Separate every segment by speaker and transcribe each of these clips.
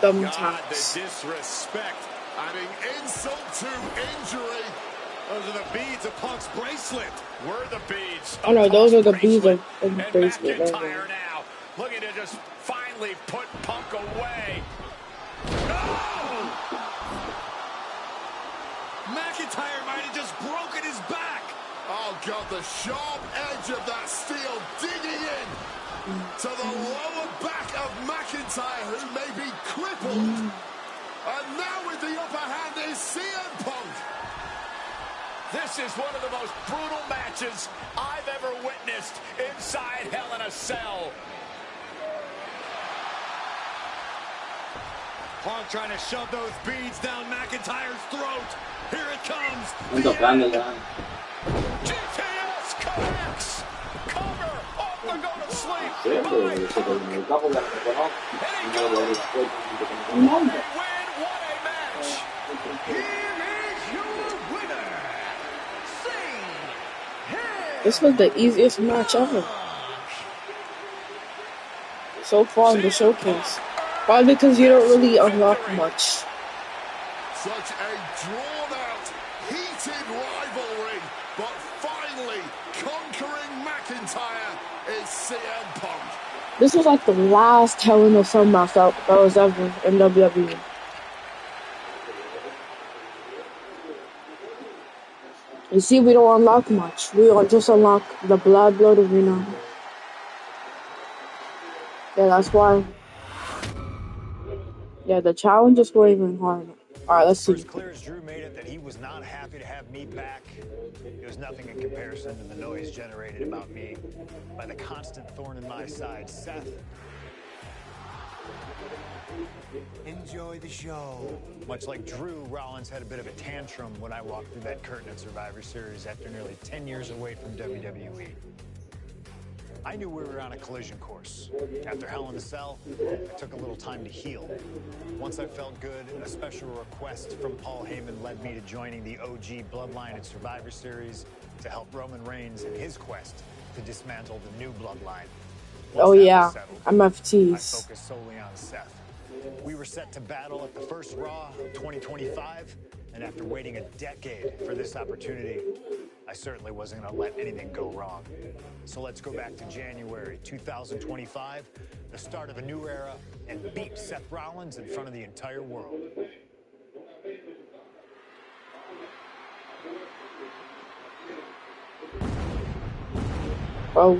Speaker 1: God, the disrespect. Adding insult to injury. Those are the beads of Punk's bracelet. Were the beads.
Speaker 2: Oh no, those are the beads of
Speaker 1: and
Speaker 2: bracelet.
Speaker 1: McIntyre now looking to just finally put Punk away. Oh! McIntyre might have just broken his back. Oh God, the sharp edge of that steel digging in to the lower back of McIntyre, who may be crippled. And now with the upper hand is CM Punk. This is one of the most brutal matches I've ever witnessed inside Hell in a Cell. Punk trying to shove those beads down McIntyre's throat. Here it comes. GTS connects. Cover. Off the go to sleep. And he goes. Win, what a match. Here is your winner.
Speaker 2: This was the easiest match ever so far in the showcase. Probably because you don't really unlock much.
Speaker 1: Such a drawn-out, heated rivalry, but finally conquering McIntyre is CM Punk.
Speaker 2: This was like the last Hell in a Cell match that was ever in WWE. You see, we don't unlock much. We just unlock the Blood Arena. Yeah, that's why. Yeah, the challenges were even hard. Alright, let's see.
Speaker 3: It's clear as Drew made it that he was not happy to have me back. It was nothing in comparison to the noise generated about me by the constant thorn in my side, Seth. Enjoy the show. Much like Drew, Rollins had a bit of a tantrum when I walked through that curtain at Survivor Series after nearly 10 years away from WWE. I knew we were on a collision course. After Hell in a Cell, I took a little time to heal. Once I felt good, a special request from Paul Heyman led me to joining the OG Bloodline at Survivor Series to help Roman Reigns in his quest to dismantle the new Bloodline.
Speaker 2: Oh yeah, MFTs.
Speaker 3: I focused solely on Seth. We were set to battle at the first Raw 2025, and after waiting a decade for this opportunity, I certainly wasn't going to let anything go wrong. So let's go back to January 2025, the start of a new era, and beat Seth Rollins in front of the entire world.
Speaker 2: Well,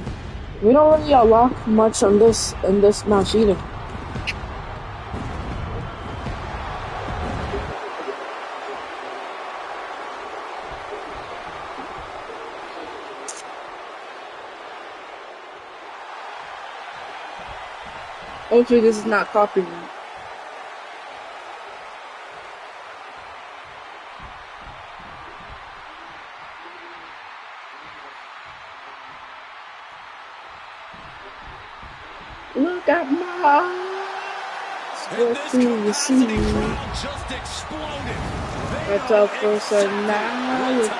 Speaker 2: we don't really unlock much on this in this match either. Hopefully this is not copyright. Look at my what do you see? That's our personalities.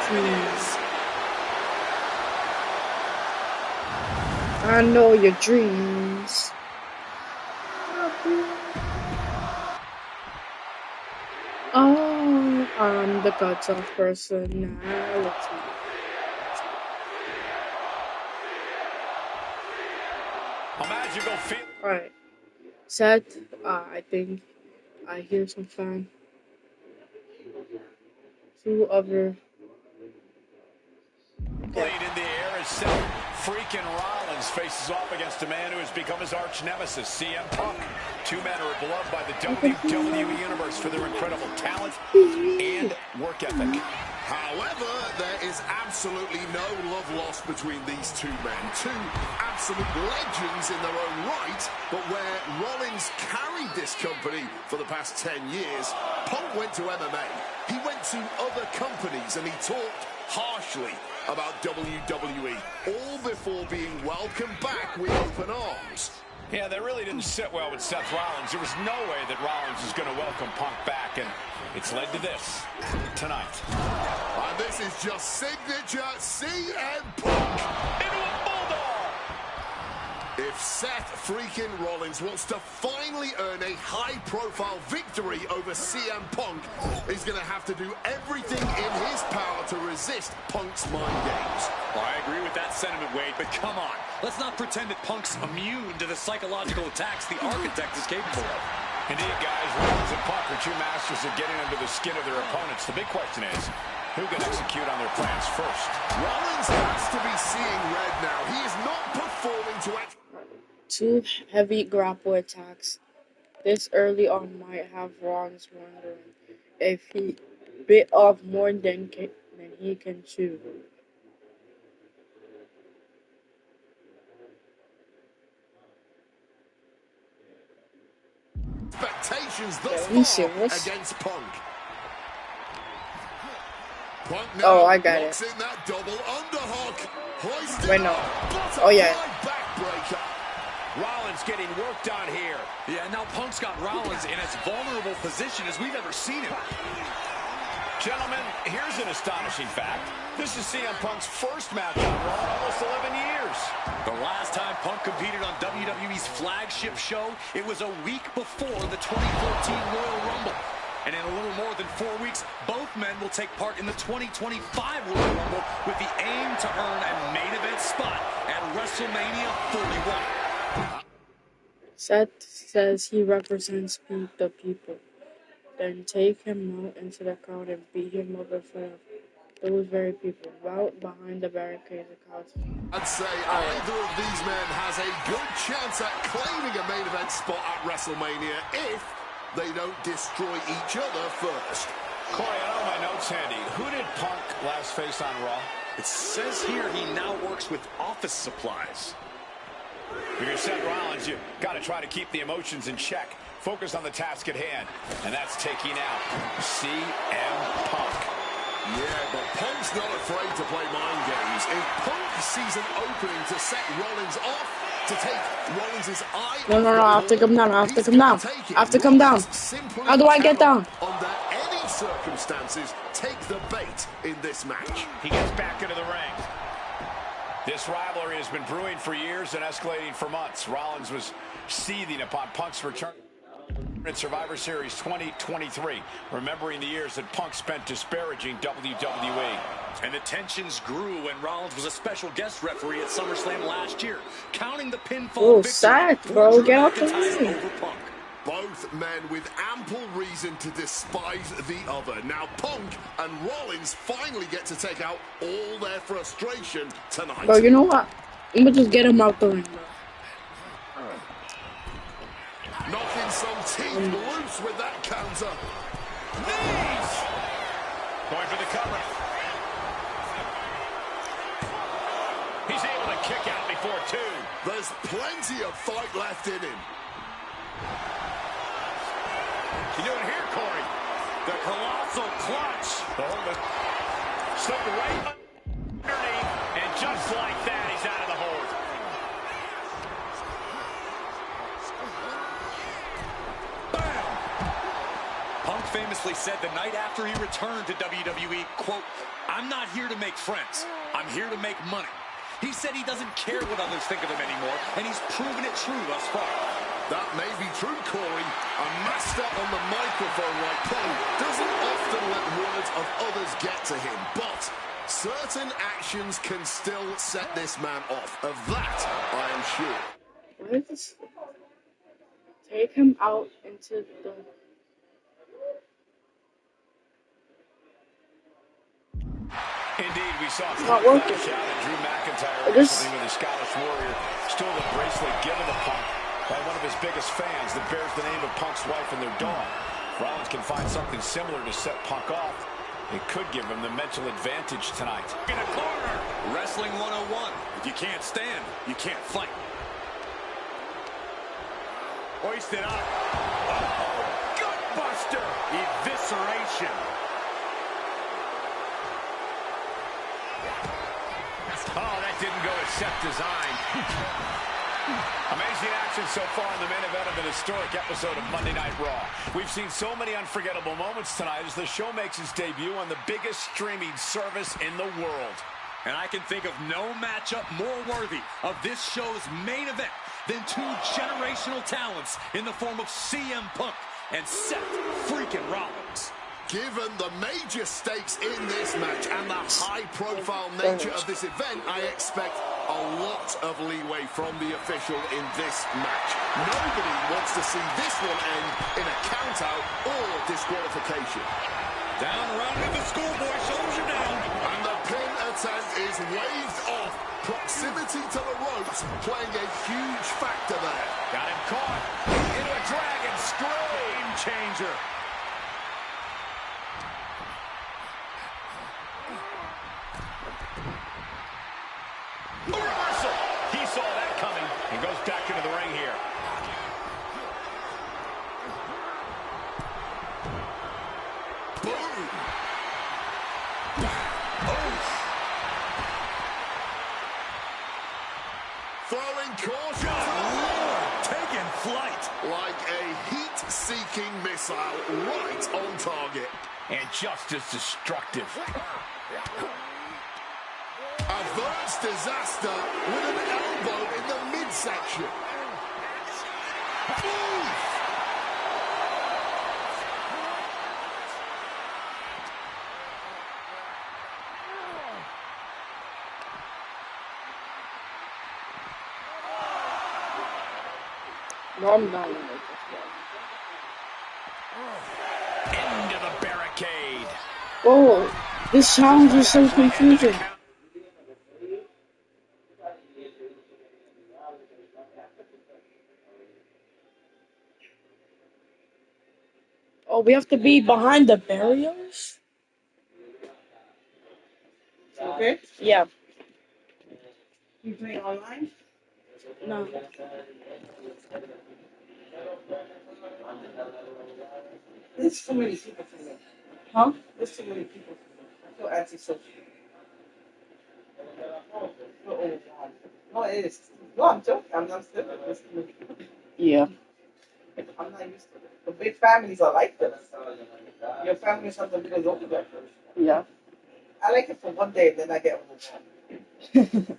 Speaker 2: I know your dreams. Oh, I'm the cuts of personality.
Speaker 1: A magical feel.
Speaker 2: Alright. Seth, I think I hear some fan. Whoever.
Speaker 1: Blade in the air as Seth freaking Rollins faces off against a man who has become his arch nemesis, CM Punk. Two men are beloved by the WWE Universe for their incredible talent and work ethic. However, there is absolutely no love lost between these two men. Two absolute legends in their own right, but where Rollins carried this company for the past 10 years, Punk went to MMA. He went to other companies and he talked harshly about WWE, all before being welcomed back with open arms. Yeah, that really didn't sit well with Seth Rollins. There was no way that Rollins was going to welcome Punk back, and it's led to this tonight. And this is just signature CM Punk into a bulldog.
Speaker 4: If Seth freaking Rollins wants to finally earn a high-profile victory over CM Punk, he's going to have to do everything in his power to resist Punk's mind games.
Speaker 1: Well, I agree with that sentiment, Wade, but come on. Let's not pretend that Punk's immune to the psychological attacks the Architect is capable of. Indeed, guys, Rollins and Punk are two masters of getting under the skin of their opponents. The big question is, who can execute on their plans first?
Speaker 4: Rollins has to be seeing red now. He is not performing to act.
Speaker 2: 2 heavy grapple attacks this early on might have Rollins wondering if he bit off more than he can chew.
Speaker 4: Expectations thus far against Punk. Punk now
Speaker 2: I got it.
Speaker 4: in that double underhook.
Speaker 2: Wait, no. Oh, yeah.
Speaker 4: Backbreaker.
Speaker 1: Rollins getting worked on here. Yeah, now Punk's got Rollins in as vulnerable position as we've ever seen him. Gentlemen, here's an astonishing fact. This is CM Punk's first match on Raw in almost 11 years. The last time Punk competed on WWE's flagship show, it was a week before the 2014 Royal Rumble. And in a little more than 4 weeks, both men will take part in the 2025 Royal Rumble with the aim to earn a main event spot at WrestleMania 41.
Speaker 2: Seth says he represents the people. Then take him out into the crowd and beat him up in front of those very people, right behind the barricades of Cosmo.
Speaker 4: I'd say either of these men has a good chance at claiming a main event spot at WrestleMania if they don't destroy each other first.
Speaker 1: Corey, I don't have my notes handy. Who did Punk last face on Raw? It says here he now works with office supplies. If you're Seth Rollins, you got to try to keep the emotions in check. Focus on the task at hand, and that's taking out CM Punk.
Speaker 4: Yeah, but Punk's not afraid to play mind games. If Punk sees an opening to set Rollins off, to take Rollins' eye...
Speaker 2: No, I have to come down, I have to come down. I have to come down. How do I get down?
Speaker 4: Under any circumstances, take the bait in this match.
Speaker 1: He gets back into the ring. This rivalry has been brewing for years and escalating for months. Rollins was seething upon Punk's return in Survivor Series 2023, remembering the years that Punk spent disparaging WWE. And the tensions grew when Rollins was a special guest referee at SummerSlam last year, counting the pinfall victory.
Speaker 2: Sad, bro. Get off the ring.
Speaker 4: Both men with ample reason to despise the other. Now Punk and Rollins finally get to take out all their frustration tonight.
Speaker 2: Bro, you know what? I'm gonna just get him out the ring, bro.
Speaker 4: Knocking some teeth loose with that counter.
Speaker 1: Knees! Going for the cover. He's able to kick out before 2.
Speaker 4: There's plenty of fight left in him.
Speaker 1: You doing here, Corey? The colossal clutch. The hold it. Slipped right underneath, and just like that, he's out of the hold. Bam! Punk famously said the night after he returned to WWE, quote, "I'm not here to make friends. I'm here to make money." He said he doesn't care what others think of him anymore, and he's proven it true thus far.
Speaker 4: That may be true, Corey. A master on the microphone like Punk doesn't often let words of others get to him, but certain actions can still set this man off. Of that, I am sure.
Speaker 2: What is this? Take him out into the...
Speaker 1: Indeed, we saw
Speaker 2: not working.
Speaker 1: Drew McIntyre recently with the Scottish Warrior stole the bracelet given to Punk by one of his biggest fans that bears the name of Punk's wife and their dog. Rollins can find something similar to set Punk off. It could give him the mental advantage tonight. In a corner, Wrestling 101. If you can't stand, you can't fight. Hoisted up. Oh, gutbuster. Evisceration. Oh, that didn't go as Seth designed. Amazing action so far in the main event of an historic episode of Monday Night Raw. We've seen so many unforgettable moments tonight as the show makes its debut on the biggest streaming service in the world.
Speaker 5: And I can think of no matchup more worthy of this show's main event than two generational talents in the form of CM Punk and Seth freaking Rollins.
Speaker 4: Given the major stakes in this match and the high-profile nature of this event, I expect a lot of leeway from the official in this match. Nobody wants to see this one end in a count-out or disqualification.
Speaker 5: Down around with the schoolboy, shoulders are down.
Speaker 4: And the pin attempt is waved off. Proximity to the ropes playing a huge factor there.
Speaker 1: Got him caught into a dragon screw.
Speaker 5: Game changer.
Speaker 1: Reversal. He saw that coming and goes back into the ring here.
Speaker 4: Boom. Throwing caution.
Speaker 5: Taking flight.
Speaker 4: Like a heat-seeking missile right on target.
Speaker 1: And just as destructive.
Speaker 4: Averts disaster with an elbow in the midsection.
Speaker 2: No, I'm not gonna make this one.
Speaker 1: Into the barricade.
Speaker 2: Oh, this challenge is so confusing. Oh, we have to be behind the barriers?
Speaker 6: Okay.
Speaker 2: Yeah.
Speaker 6: You playing online?
Speaker 2: No.
Speaker 6: There's too many people for me.
Speaker 2: Huh?
Speaker 6: There's too many people for me. I feel antisocial. Oh, God. No, it is. No, I'm joking. I'm not still. There's too many people.
Speaker 2: Yeah.
Speaker 6: I'm not used to it. The big families are like this. Your family is something goes over there.
Speaker 2: Yeah.
Speaker 6: I like it for one day, then I get overwhelmed.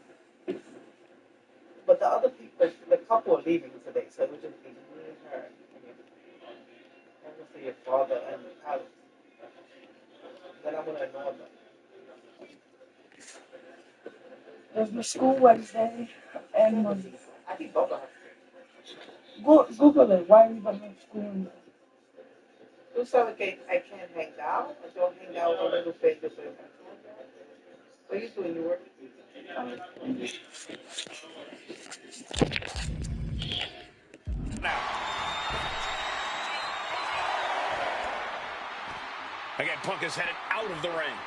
Speaker 6: But the other people, the couple are leaving today, so it would just be me and her. And obviously your father and Alex. Then I'm gonna ignore them.
Speaker 2: There's my school Wednesday and Monday.
Speaker 6: I think both of us.
Speaker 2: Google it. Why are we gonna have school Wednesday?
Speaker 6: Tú sabes que I can't hang out. I don't hang out a little bit. What are you doing? You work?
Speaker 1: Now. Again, Punk is headed out of the ring.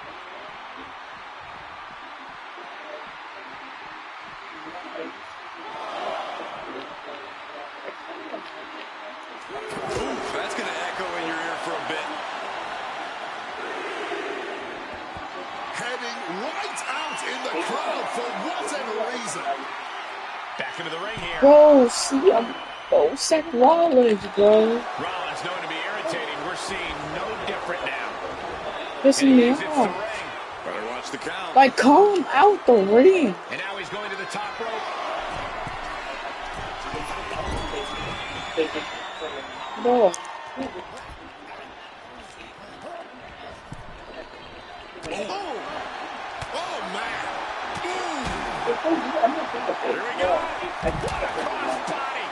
Speaker 5: Ooh, that's going to echo in your ear for a bit.
Speaker 4: Heading right out in the crowd for whatever reason.
Speaker 1: Back into the ring here.
Speaker 2: Bro, see, Seth Rollins, bro.
Speaker 1: Rollins known to be irritating. We're seeing no different now.
Speaker 2: Pissing me
Speaker 1: It's the ring.
Speaker 2: off.
Speaker 5: Better watch the count.
Speaker 2: Like, call him out the ring.
Speaker 1: And now he's going to the top rope.
Speaker 2: Bro.
Speaker 4: Oh, man.
Speaker 1: Here we go. What a crossbody.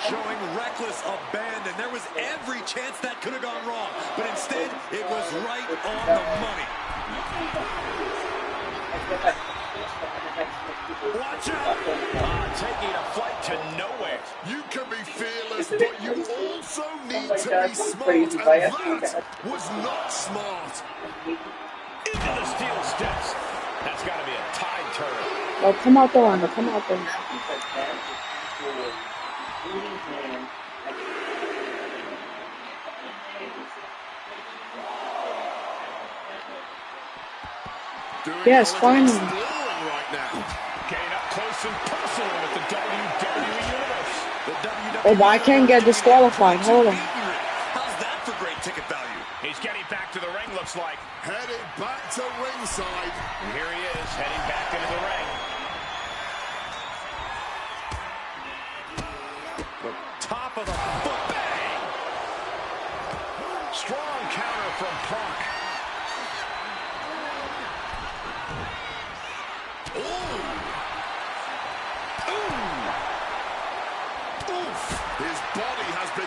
Speaker 5: Showing reckless abandon. There was every chance that could have gone wrong, but instead it was right on the money.
Speaker 1: Watch out. Taking a flight to nowhere.
Speaker 4: You can be fearless, but you also need to be smart, and that was not smart.
Speaker 1: Into the steel steps. That's got to be a tide turret.
Speaker 2: Oh, come out the line. Come out the line. Yes, finally.
Speaker 4: Right now.
Speaker 1: Getting up close and personal with the WWE Universe.
Speaker 5: The WWE
Speaker 2: Oh, but I can't get disqualified. Hold on.
Speaker 5: How's that for great ticket value?
Speaker 1: He's getting back to the ring, looks like.
Speaker 4: Headed back to ringside.
Speaker 1: And here he is, heading back into the ring. The top of the foot. Bang! Strong counter from Punk.
Speaker 4: Ooh. Oof. His body has been...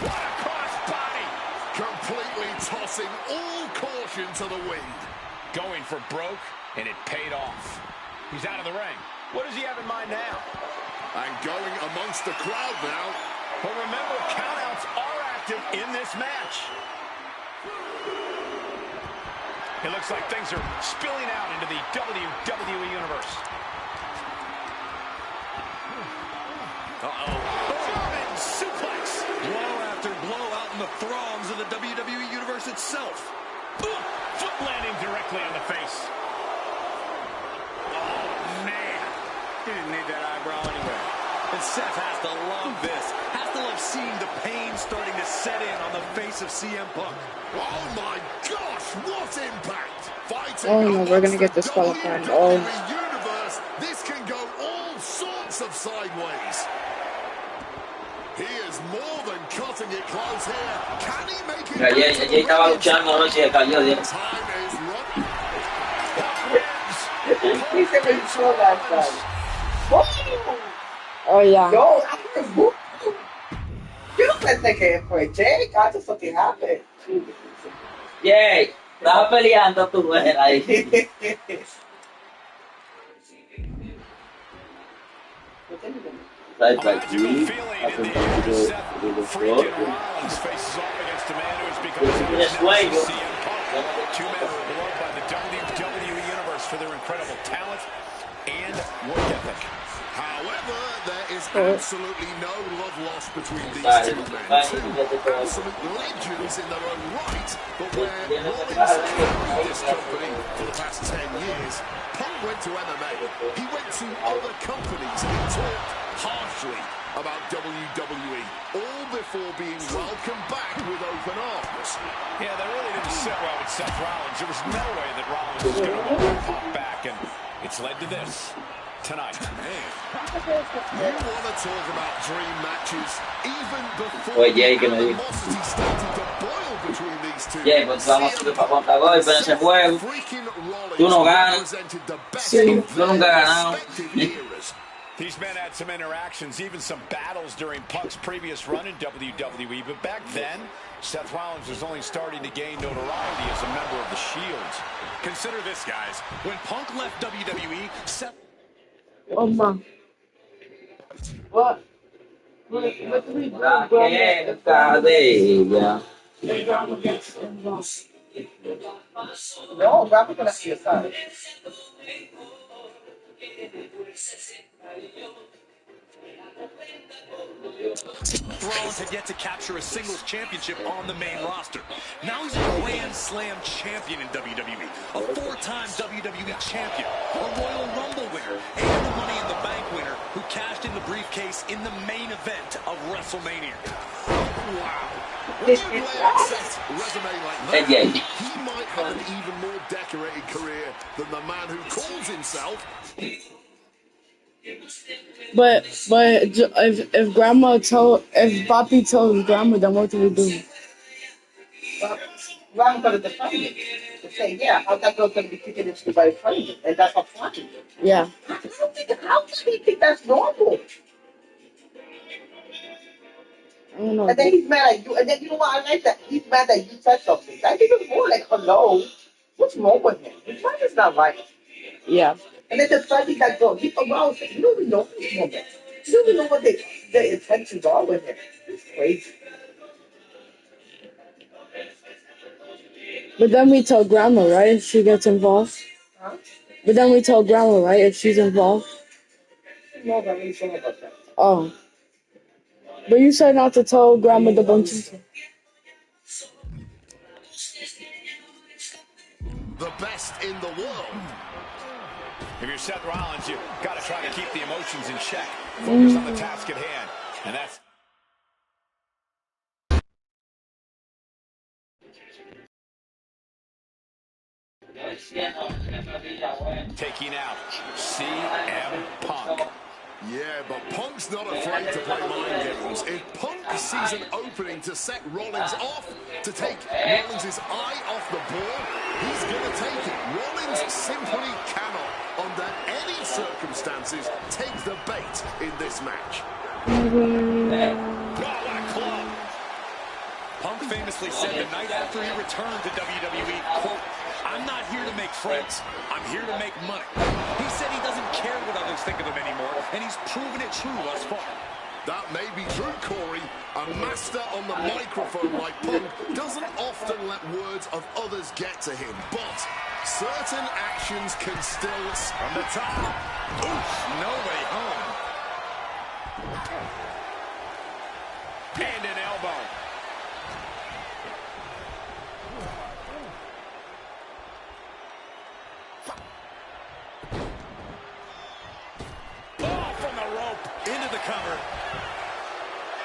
Speaker 1: What a crossbody!
Speaker 4: Completely tossing all caution to the wind.
Speaker 1: Going for broke, and it paid off. He's out of the ring. What does he have in mind now?
Speaker 4: And going amongst the crowd now.
Speaker 1: But remember, countouts are active in this match. It looks like things are spilling out into the WWE Universe. German suplex.
Speaker 5: Blow after blow out in the throngs of the WWE Universe itself.
Speaker 1: Foot landing directly on the face. Oh, man. He didn't need that eyebrow anyway.
Speaker 5: And Seth has to love this. Has to love seeing the pain starting to set in on the face of CM Punk.
Speaker 4: Oh my gosh, what impact! Fighting
Speaker 2: Oh no, we're gonna get
Speaker 4: amongst the
Speaker 2: disqualified. Oh.
Speaker 4: WWE Universe. This can go all sorts of sideways. He is more than cutting it close here. Can he make it?
Speaker 7: Allí estaba luchando, no se cayó.
Speaker 4: Time is running.
Speaker 6: He said when you saw that side.
Speaker 2: Oh yeah.
Speaker 6: Yo, I heard whoop. You don't let that get for it, Jake. I just something happened.
Speaker 7: Yay, estaba peleando tu mujer ahí. Sai pra aqui,
Speaker 1: Freaking Rollins faces off against a man who has become CM Punk. Two men who are beloved by the WWE Universe for their incredible talent and work ethic.
Speaker 4: However, there is absolutely no love lost between these two men. Two absolute legends in their own right, but where Rollins carried this company for the past 10 years, Punk went to MMA, he went to other companies, and he talked harshly about WWE, all before being welcomed back with open arms.
Speaker 1: Yeah, that really didn't sit well with Seth Rollins. There was no way that Rollins was going to welcome Punk back, and it's led to this tonight.
Speaker 4: Man, you want to talk about dream matches even before
Speaker 7: Oye, Jay, que
Speaker 4: the
Speaker 7: me dijo.
Speaker 4: animosity started to boil between these two.
Speaker 7: Jay, pues vamos a subir para contador, pero ese juego.
Speaker 4: Freaking Rollins
Speaker 7: Tú no ganas.
Speaker 4: represented the best
Speaker 2: Sí,
Speaker 4: of
Speaker 7: yo nunca he
Speaker 4: their
Speaker 7: ganado.
Speaker 4: respective eras.
Speaker 1: These men had some interactions, even some battles during Punk's previous run in WWE, but back then, Seth Rollins was only starting to gain notoriety as a member of the Shield.
Speaker 5: Consider this, guys. When Punk left WWE, Seth...
Speaker 2: Oh man.
Speaker 6: What? What do we do?
Speaker 7: La que cadena.
Speaker 6: No, Grandma's gonna see your side.
Speaker 5: Rollins had yet to capture a singles championship on the main roster. Now he's a Grand Slam champion in WWE, a four-time WWE champion, a Royal Rumble winner, and the Money in the Bank winner who cashed in the briefcase in the main event of WrestleMania.
Speaker 4: Wow. When you lay out Seth's resume like that,
Speaker 7: Jay.
Speaker 4: he might have an even more decorated career than the man who calls himself.
Speaker 2: But if Bobby told Grandma, then what do we do?
Speaker 6: Well, Grandma's gonna defend it. To say, yeah, how that girl's gonna be kicking into by friend, and that's not funny.
Speaker 2: Yeah.
Speaker 6: How can he think that's normal?
Speaker 2: I don't know.
Speaker 6: And then he's mad at you. And then you know what? I like that. He's mad that you said something. I think it's more like, hello, what's wrong with him? His mind is not right.
Speaker 2: Yeah.
Speaker 6: And then defending that girl, he aroused him. You don't even know this woman. You don't even know what their intentions are with him. It's crazy.
Speaker 2: But then we tell Grandma, right, if she gets involved.
Speaker 6: Huh?
Speaker 2: But then we tell Grandma, right, if she's involved.
Speaker 6: No, I'm really sure about that.
Speaker 2: Oh. But you said not to tell Grandma the bunch.
Speaker 4: The best in the world.
Speaker 1: If you're Seth Rollins, you got to try to keep the emotions in check. Focus on the task at hand. And that's Taking out CM Punk.
Speaker 4: Yeah, but Punk's not afraid to play mind games. If Punk sees an opening to set Rollins off, to take Rollins' eye off the ball, he's going to take it. Rollins simply cannot, under any circumstances, take the bait in this match.
Speaker 1: Oh, what a club.
Speaker 5: Punk famously said the night after he returned to WWE, quote, "I'm not here to make friends. I'm here to make money." He said he doesn't care what others think of him anymore, and he's proven it true thus far.
Speaker 4: That may be true, Corey. A master on the microphone like Punk doesn't often let words of others get to him, but certain actions can still...
Speaker 1: From the top.
Speaker 5: Oof, no way home.
Speaker 1: And an elbow. Oh, from the rope.
Speaker 5: Into the cover.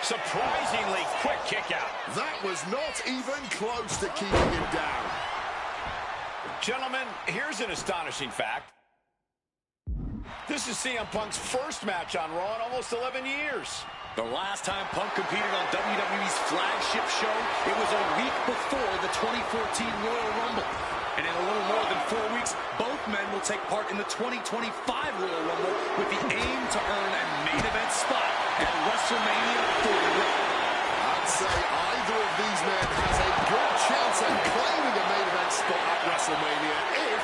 Speaker 1: Surprisingly quick kick out.
Speaker 4: That was not even close to keeping him down.
Speaker 1: Gentlemen, here's an astonishing fact. This is CM Punk's first match on Raw in almost 11 years.
Speaker 5: The last time Punk competed on WWE's flagship show, it was a week before the 2014 Royal Rumble. And in a little more than 4 weeks, both men will take part in the 2025 Royal Rumble with the aim to earn a main event spot at WrestleMania 41.
Speaker 4: I'd say either of these men has a good chance at claiming a main event spot at WrestleMania if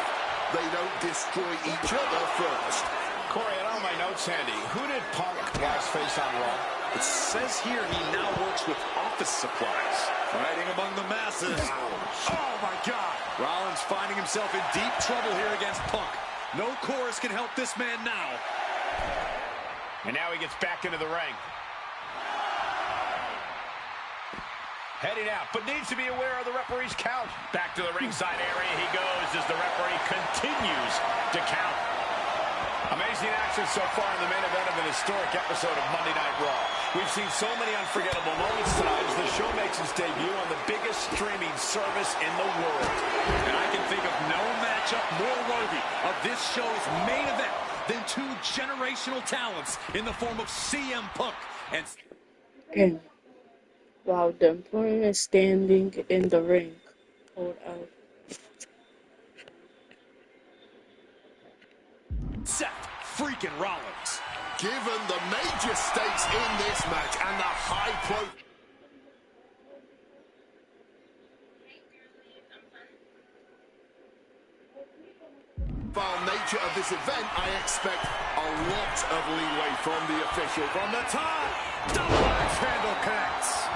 Speaker 4: they don't destroy each other first.
Speaker 1: Corey, I don't have my notes handy. Who did Punk last face on Raw?
Speaker 5: It says here he now works with office supplies. Fighting among the masses. Oh, my God. Rollins finding himself in deep trouble here against Punk. No chorus can help this man now.
Speaker 1: And now he gets back into the ring. Heading out, but needs to be aware of the referee's count. Back to the ringside area he goes as the referee continues to count. Amazing action so far in the main event of an historic episode of Monday Night Raw. We've seen so many unforgettable moments tonight as the show makes its debut on the biggest streaming service in the world.
Speaker 5: And I can think of no matchup more worthy of this show's main event than two generational talents in the form of CM Punk and...
Speaker 2: Okay. Wow, the opponent is standing in the ring. Hold out.
Speaker 5: Seth freaking Rollins.
Speaker 4: Given the major stakes in this match and the high profile nature of this event, I expect a lot of leeway from the official.
Speaker 5: From the top, double axe handle connects.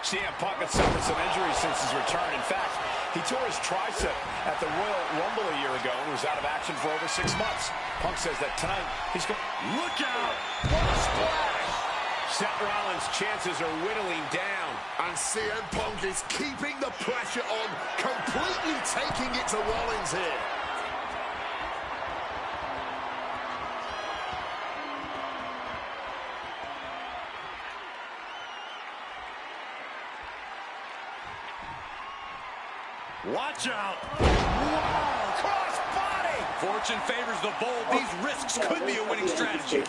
Speaker 1: CM Punk had suffered some injuries since his return. In fact, he tore his tricep at the Royal Rumble a year ago and was out of action for over 6 months. Punk says that tonight he's going...
Speaker 5: Look out!
Speaker 1: What a splash! Seth Rollins' chances are whittling down.
Speaker 4: And CM Punk is keeping the pressure on, completely taking it to Rollins here.
Speaker 5: Watch out! Wow! Cross body! Fortune favors the bold. These risks could be a winning strategy.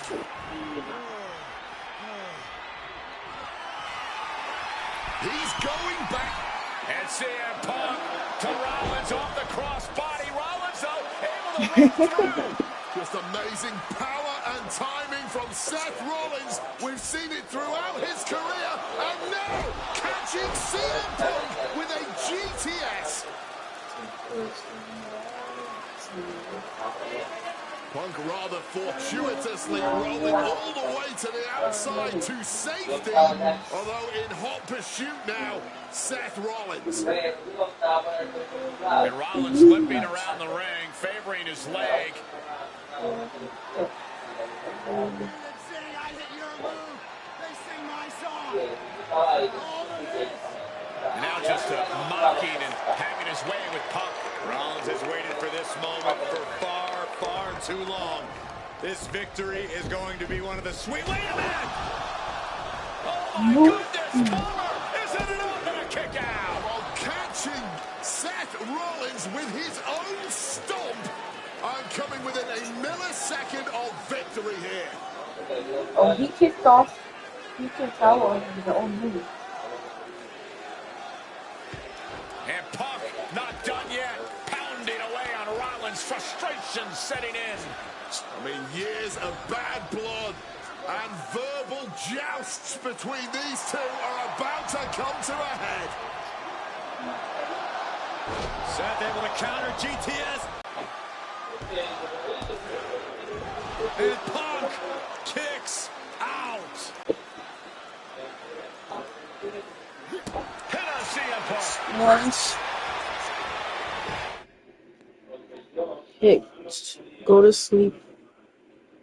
Speaker 4: He's going back.
Speaker 1: And CM Punk to Rollins off the cross body. Rollins, though, able to run through.
Speaker 4: Just amazing power and timing from Seth Rollins. We've seen it throughout his career. And now, catching CM Punk with a GTS. Punk rather fortuitously rolling all the way to the outside to safety. Although in hot pursuit now, Seth Rollins.
Speaker 1: And Rollins limping around the ring, favoring his leg. And now just just mocking and having his way with Punk.
Speaker 4: Rollins has waited for this moment for far, far too long. This victory is going to be one of the sweet... Wait a minute!
Speaker 1: Oh my goodness! Palmer! Isn't it up and a kick out?
Speaker 4: Well, catching Seth Rollins with his own stomp. I'm coming within a millisecond of victory here.
Speaker 2: Oh, he kicked off. He kicked out on his own move.
Speaker 1: And Punk not done yet. Pounding away on Rollins. Frustration setting in.
Speaker 4: I mean, years of bad blood and verbal jousts between these two are about to come to a head.
Speaker 1: Seth able to counter GTS.
Speaker 4: And Punk kicks out.
Speaker 1: Hit on CM Punk.
Speaker 2: Once. Hit. Go to sleep.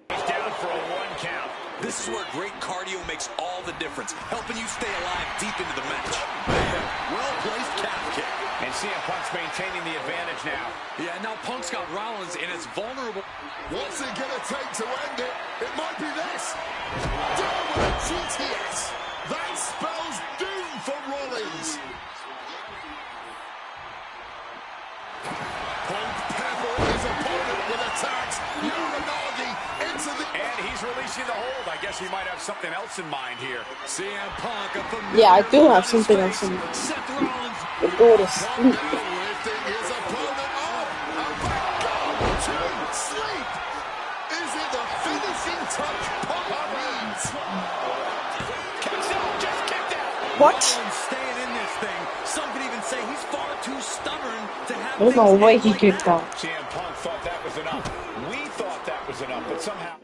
Speaker 1: He's down for a 1 count.
Speaker 5: This is where great cardio makes all the difference, helping you stay alive deep into the match. Well-placed calf kick.
Speaker 1: And CM Punk's maintaining the advantage now.
Speaker 5: Yeah, now Punk's got Rollins and it's vulnerable.
Speaker 4: What's it going to take to end it? It might be this. Down with a GTS. That spells doom for Rollins. Punk peppered his opponent with attacks. Uranagi into the...
Speaker 1: And he's releasing the hold. I guess he might have something else in mind here.
Speaker 5: CM Punk, a familiar
Speaker 2: Yeah, I do have something else in mind.
Speaker 5: Seth Rollins.
Speaker 2: Go to sleep.
Speaker 4: Lifting his opponent up and back gone to sleep. Is it the finishing touch Punk needs?
Speaker 1: Kicks out, just kicked out.
Speaker 2: What?
Speaker 5: Rollins staying in this thing. Some could even say he's far too stubborn to have
Speaker 2: There's no
Speaker 5: things
Speaker 2: way
Speaker 5: end
Speaker 2: he
Speaker 5: like
Speaker 2: kicked
Speaker 5: that.
Speaker 2: out.
Speaker 1: CM Punk thought that was enough. We thought that was enough, but somehow...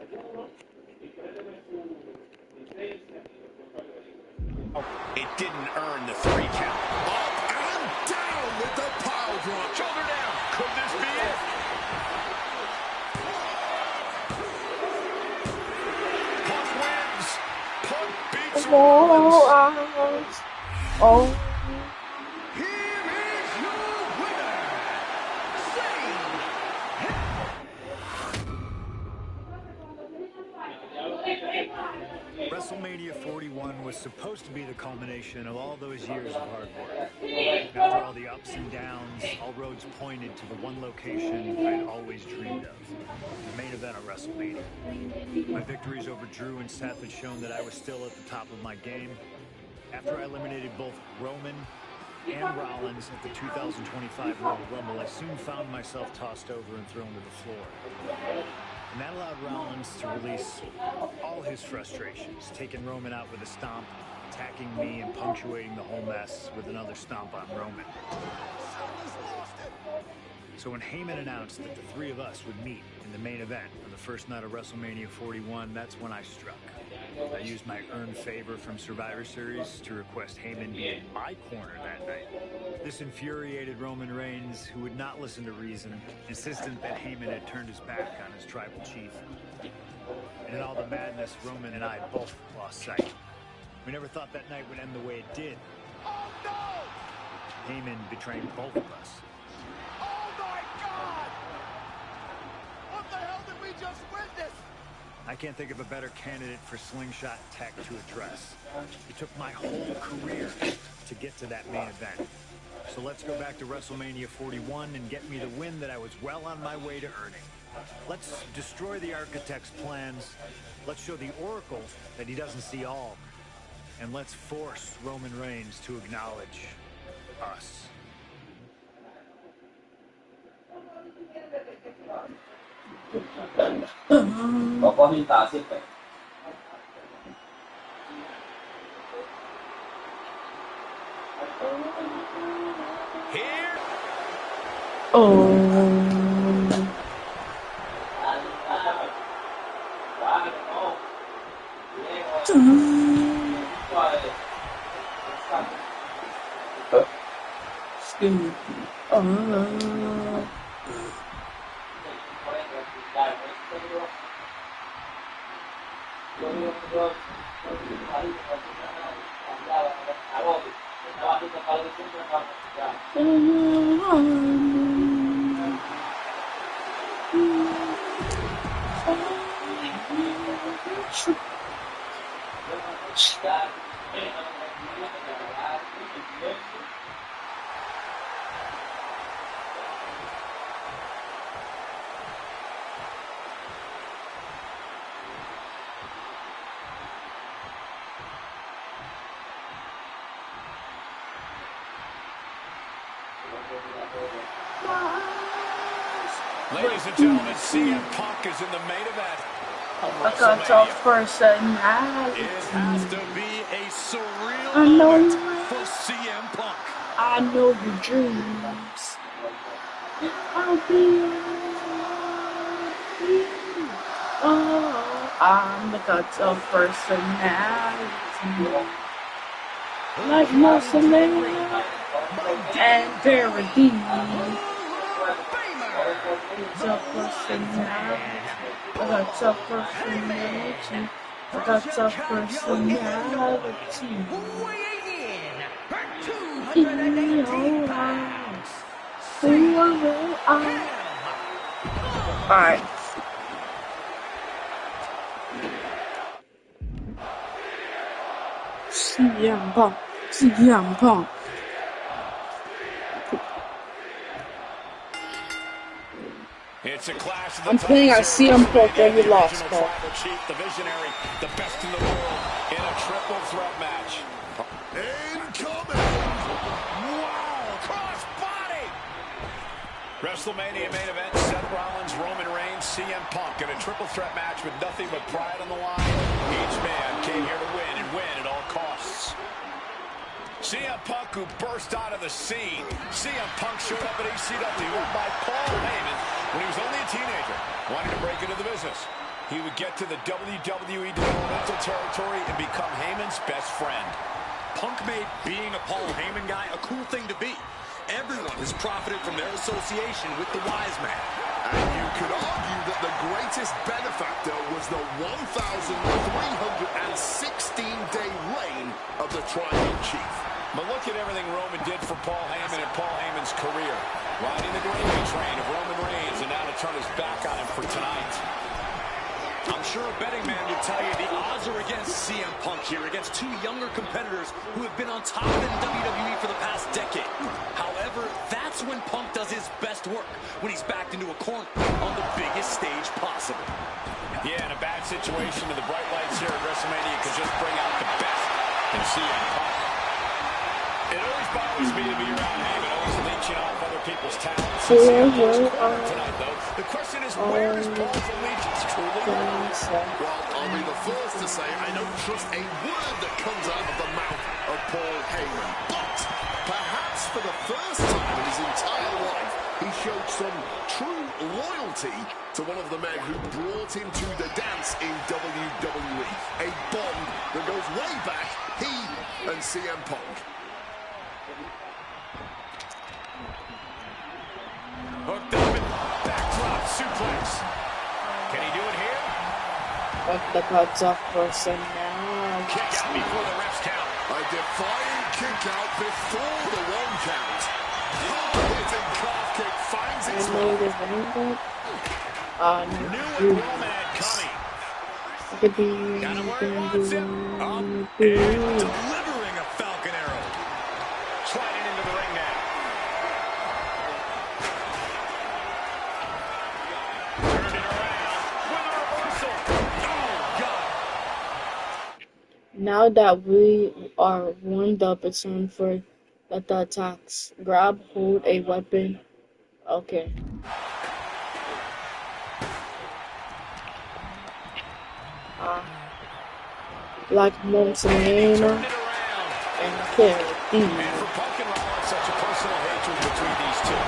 Speaker 1: It didn't earn the 3 count.
Speaker 4: Up and down with the pile driver.
Speaker 1: Shoulder down. Could this be it? Punk wins. Punk beats Rollins.
Speaker 2: Oh.
Speaker 1: Here is your winner,
Speaker 3: WrestleMania 41 was supposed to be the culmination of all those years of hard work. After all the ups and downs, all roads pointed to the one location I'd always dreamed of, the main event of WrestleMania. My victories over Drew and Seth had shown that I was still at the top of my game. After I eliminated both Roman and Rollins at the 2025 Royal Rumble, I soon found myself tossed over and thrown to the floor. And that allowed Rollins to release all his frustrations, taking Roman out with a stomp, attacking me, and punctuating the whole mess with another stomp on Roman. So when Heyman announced that the 3 of us would meet in the main event on the first night of WrestleMania 41, that's when I struck. I used my earned favor from Survivor Series to request Heyman be in my corner that night. This infuriated Roman Reigns, who would not listen to reason, insistent that Heyman had turned his back on his tribal chief. And in all the madness, Roman and I both lost sight. We never thought that night would end the way it did.
Speaker 1: Oh, no!
Speaker 3: Heyman betraying both of us.
Speaker 1: Oh, my God! What the hell did we just witness?
Speaker 3: I can't think of a better candidate for slingshot tech to address. It took my whole career to get to that main event. So let's go back to WrestleMania 41 and get me the win that I was well on my way to earning. Let's destroy the Architect's plans. Let's show the Oracle that he doesn't see all. And let's force Roman Reigns to acknowledge us.
Speaker 1: Here. Ladies and gentlemen, CM Punk is in the main event.
Speaker 2: I got tough personality.
Speaker 5: It has to be a surreal
Speaker 2: I know
Speaker 5: moment
Speaker 2: you-
Speaker 5: for CM Punk.
Speaker 2: I know your dreams. I'll be oh, I'm the guts of personality. Like Mussolini and Parody. Tough personality. I got tough personality. I got tough personality. Alright. CM Punk. CM Punk.
Speaker 1: It's a clash of the
Speaker 2: I'm playing at
Speaker 1: Titans
Speaker 2: CM
Speaker 1: here.
Speaker 2: Punk and he lost,
Speaker 1: Regional
Speaker 2: Paul.
Speaker 1: Tribal Chief, the visionary, the best in the world in a triple threat match.
Speaker 4: Incoming!
Speaker 1: Wow, crossbody! WrestleMania main event, Seth Rollins, Roman Reigns, CM Punk in a triple threat match with nothing but pride on the line. Each man came here to win and win at all costs. CM Punk, who burst out of the scene. CM Punk showed up at ECW led by Paul Heyman when he was only a teenager, wanting to break into the business. He would get to the WWE developmental territory and become Heyman's best friend.
Speaker 5: Punk made being a Paul Heyman guy a cool thing to be. Everyone has profited from their association with the Wise Man.
Speaker 4: And you could argue that the greatest benefactor was the 1,316-day reign of the Tribal Chief.
Speaker 1: But look at everything Roman did for Paul Heyman and Paul Heyman's career. Riding the gravy train of Roman Reigns, and now to turn his back on him for tonight.
Speaker 5: I'm sure a betting man would tell you the odds are against CM Punk here, against two younger competitors who have been on top in WWE for the past decade. However, that's when Punk does his best work, when he's backed into a corner on the biggest stage possible.
Speaker 1: Yeah, in a bad situation, and the bright lights here at WrestleMania can just bring out the best in CM Punk. It always bothers me to be around Heyman, always leeching off other people's talents. Tonight, though, the question is, where does Paul's allegiance truly lie?
Speaker 4: Well, I'll be the first to say I don't trust a word that comes out of the mouth of Paul Heyman. But perhaps for the first time in his entire life, he showed some true loyalty to one of the men who brought him to the dance in WWE. A bond that goes way back, he and CM Punk.
Speaker 1: Hooked up and backdrop suplex. Can he do it here?
Speaker 2: But the cuts off personality.
Speaker 1: Kick out before the ref's count.
Speaker 4: A defiant kick out before the 1 count. Hard-hitting calf kick finds its
Speaker 2: I know
Speaker 4: mark.
Speaker 2: this ain't
Speaker 1: Knew it, Roman coming.
Speaker 2: I could be
Speaker 1: Got him where he
Speaker 2: anything
Speaker 1: wants
Speaker 2: you
Speaker 1: him. Up
Speaker 2: want
Speaker 1: and
Speaker 2: me to be.
Speaker 1: delivering a Falcon Arrow. Sliding into the ring now. Turned it around with a reversal. Oh, God.
Speaker 2: Now that we are warmed up, it's time for the attacks. Grab, hold a weapon. Okay. Like Montanina
Speaker 1: Turned it around.
Speaker 2: and Carrie.
Speaker 1: And for Punk and Rollins, such a personal hatred between these two.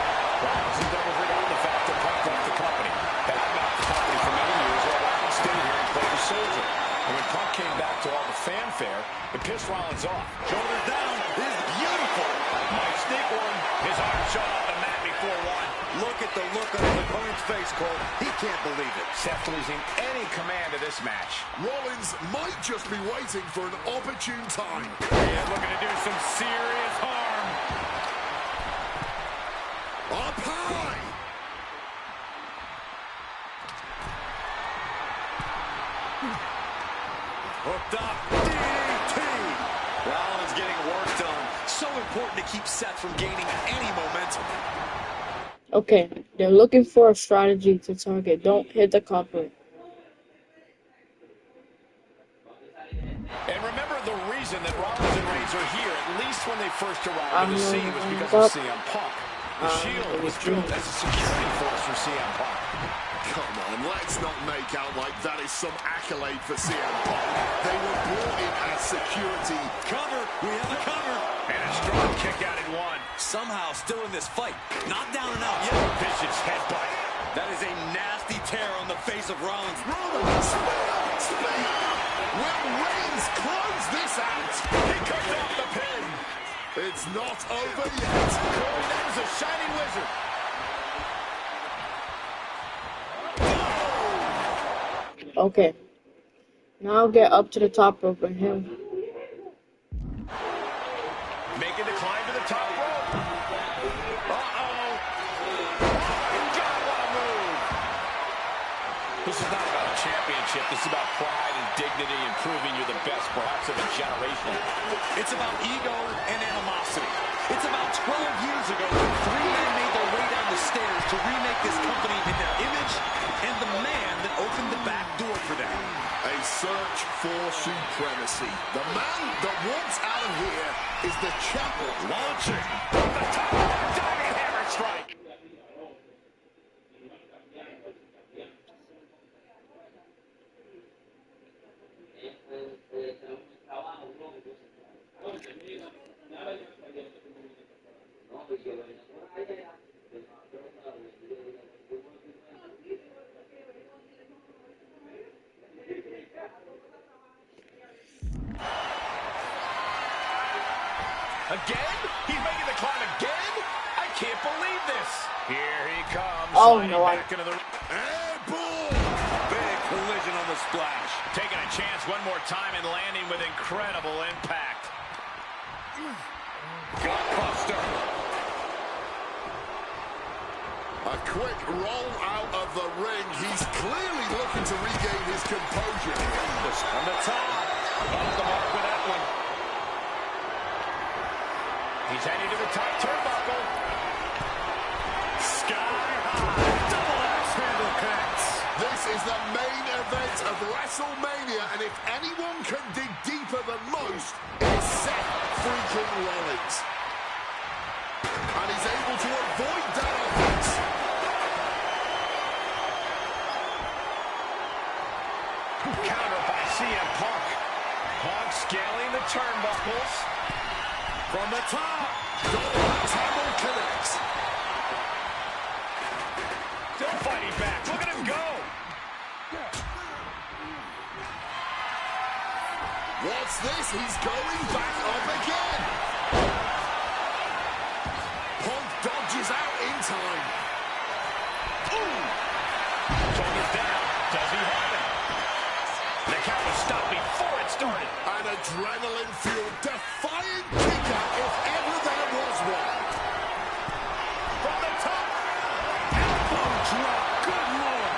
Speaker 1: Rollins has never forgotten the fact that Punk left the company. Badmouthed the company for many years while Rollins stayed here and played the soldier. And when Punk came back to all the fanfare, it pissed Rollins off.
Speaker 5: Shoulder down is beautiful.
Speaker 1: Might sneak one. His arm shot off the mat before one.
Speaker 5: Look at the look on the opponent's face, Cole. He can't believe it.
Speaker 1: Seth losing any command of this match.
Speaker 4: Rollins might just be waiting for an opportune time.
Speaker 1: Yeah, looking to do some serious harm.
Speaker 5: important to keep Seth from gaining any momentum.
Speaker 2: Okay, they're looking for a strategy to target. Don't hit the copper.
Speaker 1: And remember, the reason that Rollins and Reigns are here, at least when they first arrived on the
Speaker 2: know
Speaker 1: scene,
Speaker 2: you
Speaker 1: was
Speaker 2: lined
Speaker 1: because
Speaker 2: up.
Speaker 1: of CM Punk. The Shield was built as a security force for CM Punk.
Speaker 4: Come on, let's not make out like that is some accolade for CM Punk. They were brought in as security.
Speaker 5: Cover. We have a cover.
Speaker 1: And a strong kick out at one.
Speaker 5: Somehow still in this fight. Not down and out yet.
Speaker 1: Vicious headbutt.
Speaker 5: That is a nasty tear on the face of Rollins.
Speaker 4: Rollins, spear. Will Reigns close this out?
Speaker 1: He comes off the pin.
Speaker 4: It's not over yet.
Speaker 1: Corey, that was a shining wizard.
Speaker 2: Okay. Now get up to the top rope and him.
Speaker 1: Making the climb to the top rope. Uh-oh. Oh, my God, what a move. This is not about a championship. This is about pride and dignity and proving you're the best, perhaps of a generation.
Speaker 5: It's about ego and animosity. It's about 12 years ago when three men made their way down the stairs to remake this company in their image and the man that opened the back door for them.
Speaker 4: A search for supremacy. The man that walks out of here is the champion.
Speaker 1: Launching from the top. Diving hammer strike. Again? He's making the climb again? I can't believe this. Here he comes.
Speaker 2: Oh,
Speaker 1: sliding
Speaker 2: no,
Speaker 1: back into the...
Speaker 4: Airborne!
Speaker 5: Big collision on the splash.
Speaker 1: Taking a chance one more time and landing with incredible impact. Gutbuster.
Speaker 4: A quick roll out of the ring. He's clearly looking to regain his composure.
Speaker 1: On the top. Off the mark with that one. He's heading to the top turnbuckle. Sky high. Double axe handle connects.
Speaker 4: This is the main event of WrestleMania, and if anyone can dig deeper than most, it's Seth freaking Rollins. And he's able to avoid that offense.
Speaker 1: Counter by CM Punk. Punk scaling the turnbuckles.
Speaker 5: From the top.
Speaker 4: Double axe handle connects.
Speaker 1: Still fighting back. Look at him go.
Speaker 4: What's this? He's going back up again. Punk dodges out in time.
Speaker 1: Ooh. Punk is down. Does he have it? The count was stopped before it started.
Speaker 4: An adrenaline-fueled, defiant kick out if ever there was one.
Speaker 1: From the top. Elbow drop. Good Lord.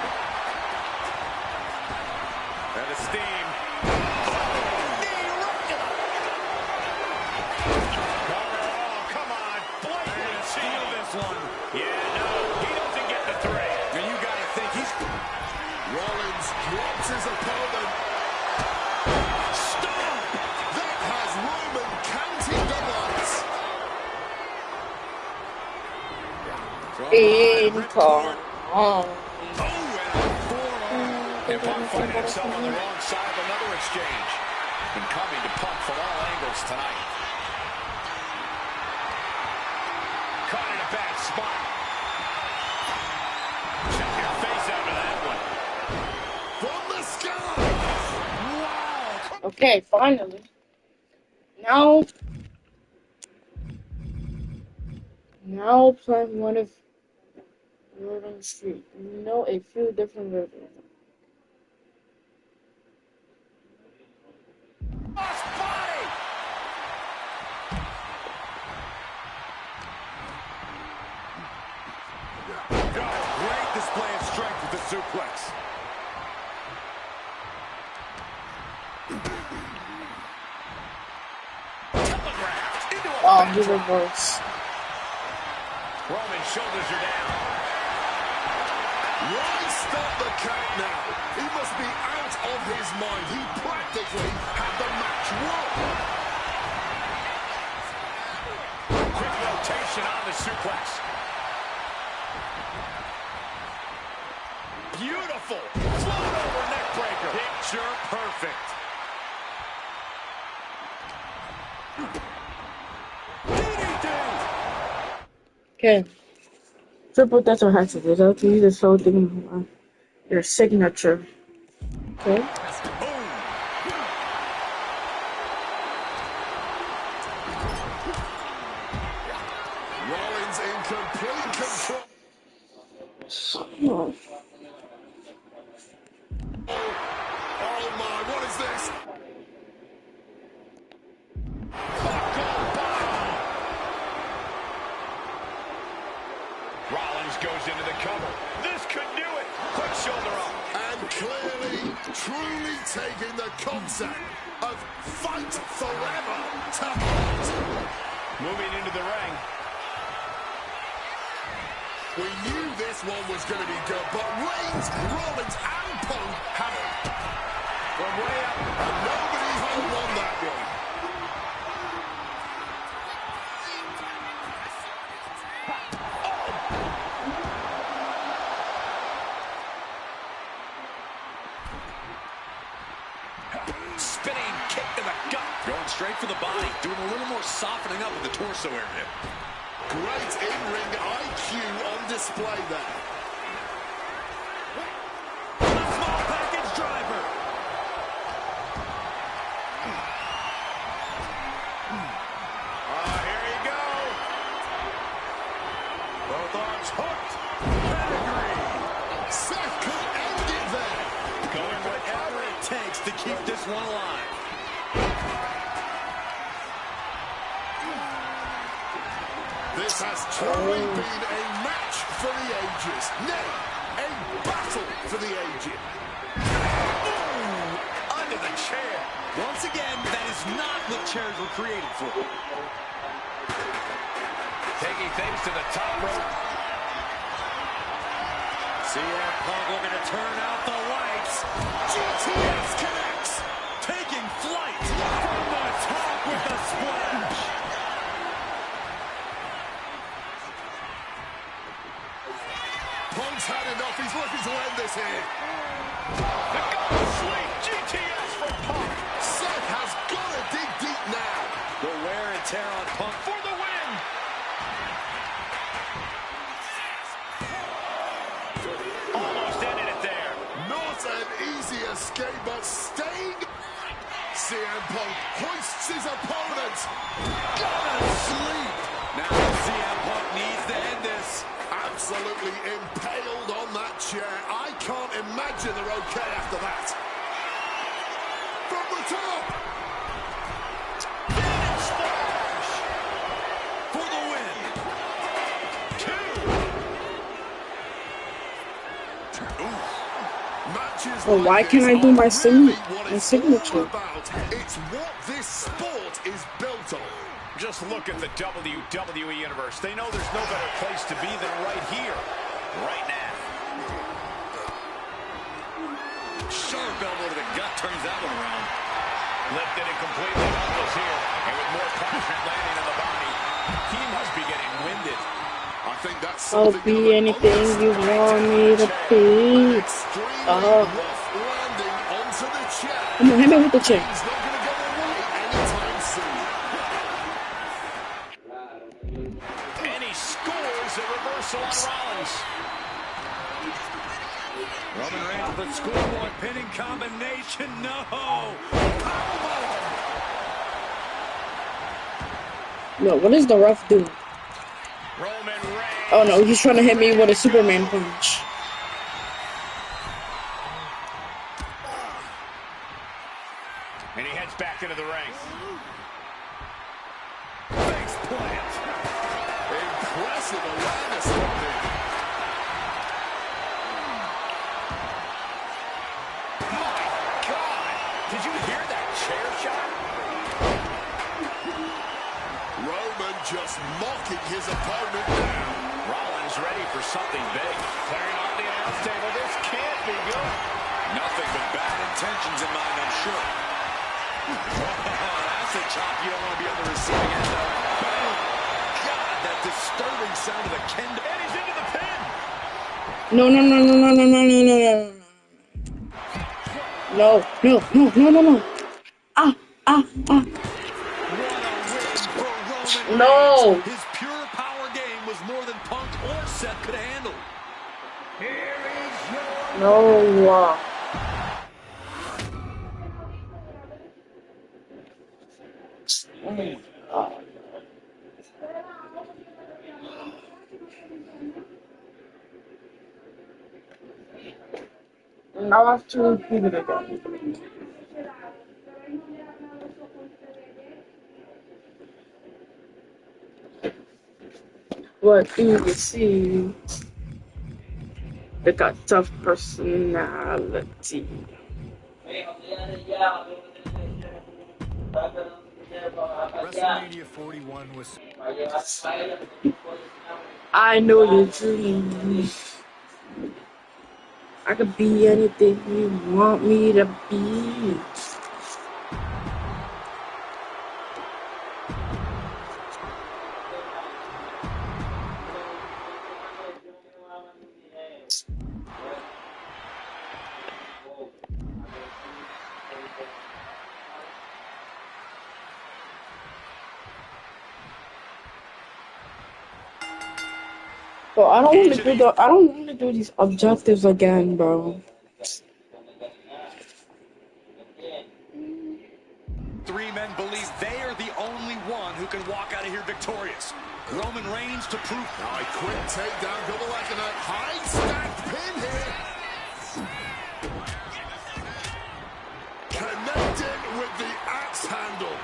Speaker 1: And a steam. Knee right to the... Oh, come on. Blatantly steal this one. Yeah, no. He doesn't get the three.
Speaker 5: And you got to think he's...
Speaker 4: Rollins drops his opponent. Stop! That has Roman counting the lights.
Speaker 2: Income.
Speaker 1: Oh, and a forearm. And Punk finding himself on the wrong side of another exchange. And coming to Punk from all angles tonight. Caught in a bad spot. Check your face out of that one.
Speaker 4: From the sky.
Speaker 1: Wow.
Speaker 2: Okay, finally. Now plan one of Word on the Street. You know a few different versions.
Speaker 1: Cross body.
Speaker 5: Great display of strength with the suplex.
Speaker 1: Telegraphed into a
Speaker 2: Oh, he reversed.
Speaker 1: Roman's shoulders are down.
Speaker 4: Why stop the count now? He must be out of his mind. He practically had the match won.
Speaker 1: Quick rotation on the suplex. Beautiful. Float over neck breaker. Picture perfect. DDT.
Speaker 2: Okay. Triple threats or hexes. It's up to you to show them your signature. Okay.
Speaker 4: Rollins in complete control.
Speaker 2: Oh.
Speaker 4: Oh my, what is this?
Speaker 1: Rollins goes into the cover. This could do it. Quick shoulder up.
Speaker 4: And clearly, truly taking the concept of fight forever to heart.
Speaker 1: Moving into the ring.
Speaker 4: We knew this one was going to be good, but Reigns, Rollins, and Punk have it.
Speaker 1: From way up.
Speaker 4: And nobody home on that one.
Speaker 5: Spinning kick to the gut. Going straight for the body. Doing a little more softening up of the torso area.
Speaker 4: Great in-ring IQ on display there.
Speaker 5: Small package driver.
Speaker 1: Here you go.
Speaker 5: Both arms hooked. Pedigree.
Speaker 4: Seth could end it there.
Speaker 5: Going whatever it takes to keep this one alive.
Speaker 4: This has truly been a match for the ages. Nay, a battle for the ages.
Speaker 1: Ooh, under the chair.
Speaker 5: Once again, that is not what chairs were created for.
Speaker 1: Taking things to the top rope.
Speaker 5: CM Punk looking to turn out the lights.
Speaker 4: GTS connects.
Speaker 5: Taking flight from the top with the splash.
Speaker 4: Punk's had enough. He's looking to end this here.
Speaker 1: The go sleep. GTS from Punk.
Speaker 4: Seth has got to dig deep now.
Speaker 5: The wear and tear on Punk
Speaker 1: For the win. Almost ended it there.
Speaker 4: Not an easy escape, but staying. CM Punk hoists his opponent.
Speaker 5: Gonna sleep. Now CM Punk needs to end this.
Speaker 4: Absolutely impaled on that chair. I can't imagine they're okay after that. From the top.
Speaker 5: Splash for the win. 2.
Speaker 4: Matches
Speaker 2: Oh, why
Speaker 4: like
Speaker 2: can't
Speaker 4: this
Speaker 2: I do
Speaker 4: are
Speaker 2: my
Speaker 4: really what it's
Speaker 2: signature?
Speaker 4: all about. It's what this sport is built on.
Speaker 1: Just look at the WWE Universe. They know there's no better place to be than right here, right now.
Speaker 5: Sharp elbow to the gut turns that one around.
Speaker 1: Lifted and completely helpless here. And with more punishment landing on the body, he must be getting winded.
Speaker 4: I think that's
Speaker 2: I'll
Speaker 4: something
Speaker 2: be
Speaker 4: of an
Speaker 2: anything you want me to be.
Speaker 4: extremely
Speaker 2: Oh.
Speaker 4: rough landing onto the chair.
Speaker 2: Come on, hit me with the chair.
Speaker 4: He's not going to go away anytime soon.
Speaker 1: And he scores a reversal on Rollins.
Speaker 5: Roman Reigns with the scoreboard pinning combination. No. Powerbomb.
Speaker 2: No, what is the ref doing?
Speaker 1: Roman Reigns.
Speaker 2: Oh no, he's trying to hit me with a Superman punch.
Speaker 1: And he heads back into the ring.
Speaker 5: Face plant.
Speaker 4: Impressive awareness from him.
Speaker 1: My God! Did you hear that chair shot?
Speaker 4: Roman Roman just mocking his opponent now.
Speaker 1: Rollins ready for something big. Clearing off the announce table. This can't be good.
Speaker 5: Nothing but bad intentions in mind, I'm sure. That's a chop you don't want to be on the receiving end of. Boom. God, that disturbing sound of the kendo.
Speaker 1: And he's into the pin.
Speaker 2: No. No. Ah.
Speaker 5: What a win for Roman
Speaker 2: No.
Speaker 5: Reigns. His pure power game was more than Punk or Seth could handle.
Speaker 2: No. Oh my God. Now I have to repeat it again. What do you see? They got tough personality.
Speaker 3: WrestleMania 41 was
Speaker 2: I know your dream. I could be anything you want me to be. Bro, I don't want to do these objectives again, bro.
Speaker 5: Three men believe they are the only one who can walk out of here victorious. Roman Reigns to prove.
Speaker 4: A quick takedown, double leg and a high stacked pin here. Connected with the axe handle.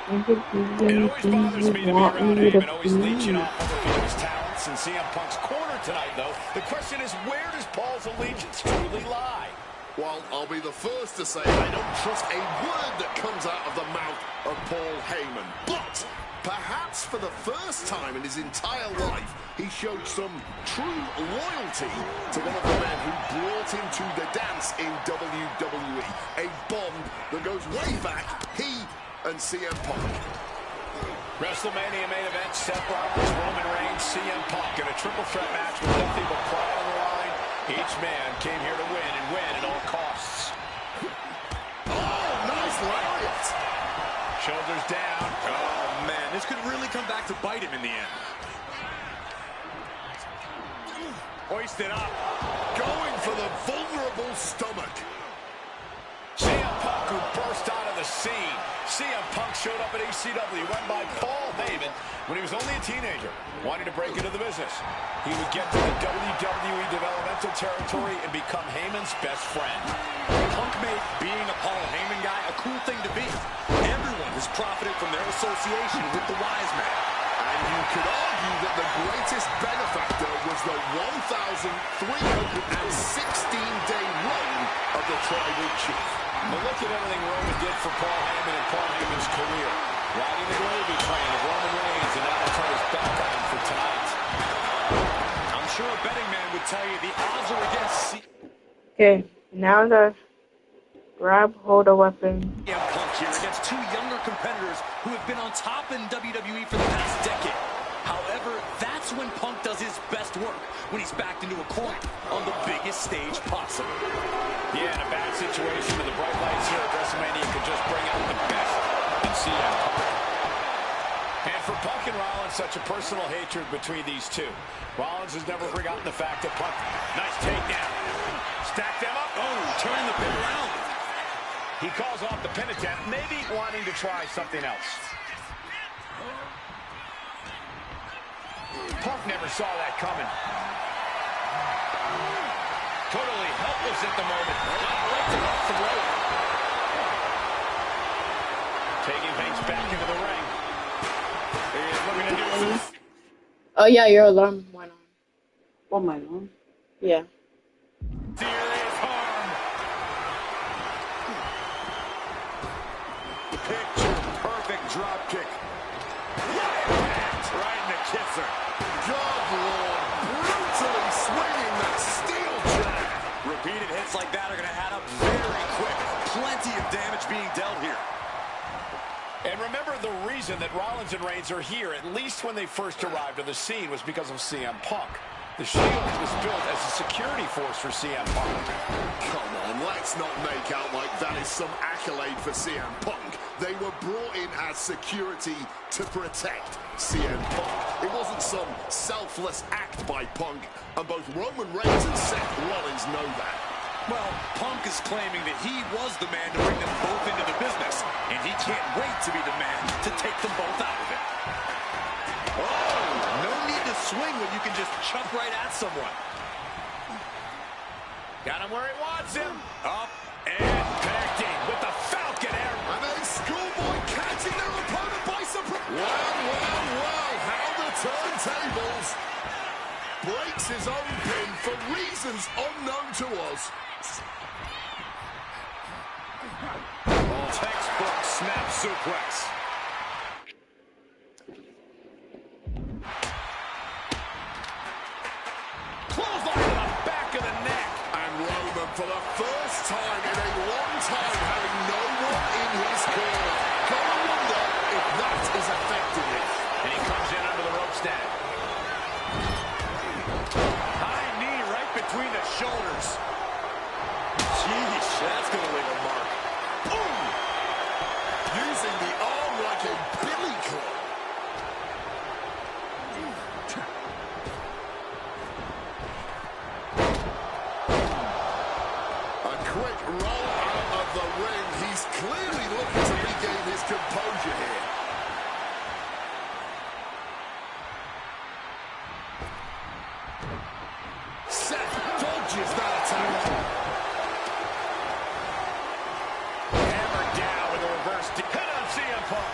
Speaker 1: It always bothers me to be around Heyman, always leeching off other people's talents. In CM Punk's corner tonight, though, the question is, where does Paul's allegiance truly lie?
Speaker 4: Well, I'll be the first to say I don't trust a word that comes out of the mouth of Paul Heyman. But perhaps for the first time in his entire life, he showed some true loyalty to one of the men who brought him to the dance in WWE. A bond that goes way back, he and CM Punk.
Speaker 1: WrestleMania main event, Seth Rollins, Roman Reigns, CM Punk in a triple threat match with nothing but pride on the line. Each man came here to win and win at all costs.
Speaker 4: Oh, nice lariat.
Speaker 1: Shoulders down.
Speaker 5: Oh, man, this could really come back to bite him in the end.
Speaker 1: Hoisted up.
Speaker 4: Going for the vulnerable stomach.
Speaker 1: CM Punk, who burst out of the scene. CM Punk showed up at ECW, run by Paul Heyman when he was only a teenager, wanting to break into the business. He would get to the WWE developmental territory and become Heyman's best friend.
Speaker 5: Punk made being a Paul Heyman guy a cool thing to be. Everyone has profited from their association with the Wise Man.
Speaker 4: And you could argue that the greatest benefactor was the 1,316-day reign of the Tribal Chief.
Speaker 1: But look at everything Roman did for Paul Heyman and Paul Heyman's career. Riding the gravy train of Roman Reigns, and now to turn his back on him for tonight.
Speaker 5: I'm sure a betting man would tell you the odds are against
Speaker 2: Okay, now to grab hold of weapon.
Speaker 5: CM Punk here against two younger competitors who have been on top in WWE for the past decade. However, that's when Punk does his best work, when he's backed into a corner on the biggest stage possible.
Speaker 1: Yeah, in a bad situation, and the bright lights here at WrestleMania could just bring out the best in CM Punk. And for Punk and Rollins, such a personal hatred between these two. Rollins has never forgotten the fact that Punk, nice takedown, stacked them up.
Speaker 5: Oh, turning the pin around.
Speaker 1: He calls off the pin attempt, maybe wanting to try something else. Punk never saw that coming. Totally helpless at the moment. Right to the throat. Taking things back into the ring. He's looking to do some...
Speaker 2: Oh yeah, your alarm went on.
Speaker 6: Oh my God.
Speaker 2: Yeah.
Speaker 1: Serious harm.
Speaker 4: Picture perfect drop kick.
Speaker 1: remember the reason that Rollins and Reigns are here, at least when they first arrived on the scene, was because of CM Punk. The Shield was built as a security force for CM Punk.
Speaker 4: Come on, let's not make out like that is some accolade for CM Punk. They were brought in as security to protect CM Punk. It wasn't some selfless act by Punk, and both Roman Reigns and Seth Rollins know that.
Speaker 5: Well, Punk is claiming that he was the man to bring them both into the business, and he can't wait to be the man to take them both out of it. Oh, no need to swing when you can just chuck right at someone.
Speaker 1: Got him where he wants him. Up and connecting with the Falcon Arrow.
Speaker 4: And a schoolboy catching their opponent by surprise. Well, how the turntables. Breaks his own pin for reasons unknown to us.
Speaker 1: Textbook snap suplex. Clothesline to the back of the neck.
Speaker 4: And Roman, for the first time in a long time, having no one in his corner. Gotta wonder if that is affecting it.
Speaker 1: And he comes in under the rope stand.
Speaker 5: High knee right between the shoulders. Jeez, that's going to leave a mark.
Speaker 4: Boom! Using the arm like a billy club. A quick roll out of the ring. He's clearly looking to regain his composure here. Seth dodges that attack.
Speaker 1: Hammered down with a reverse hit on CM Punk.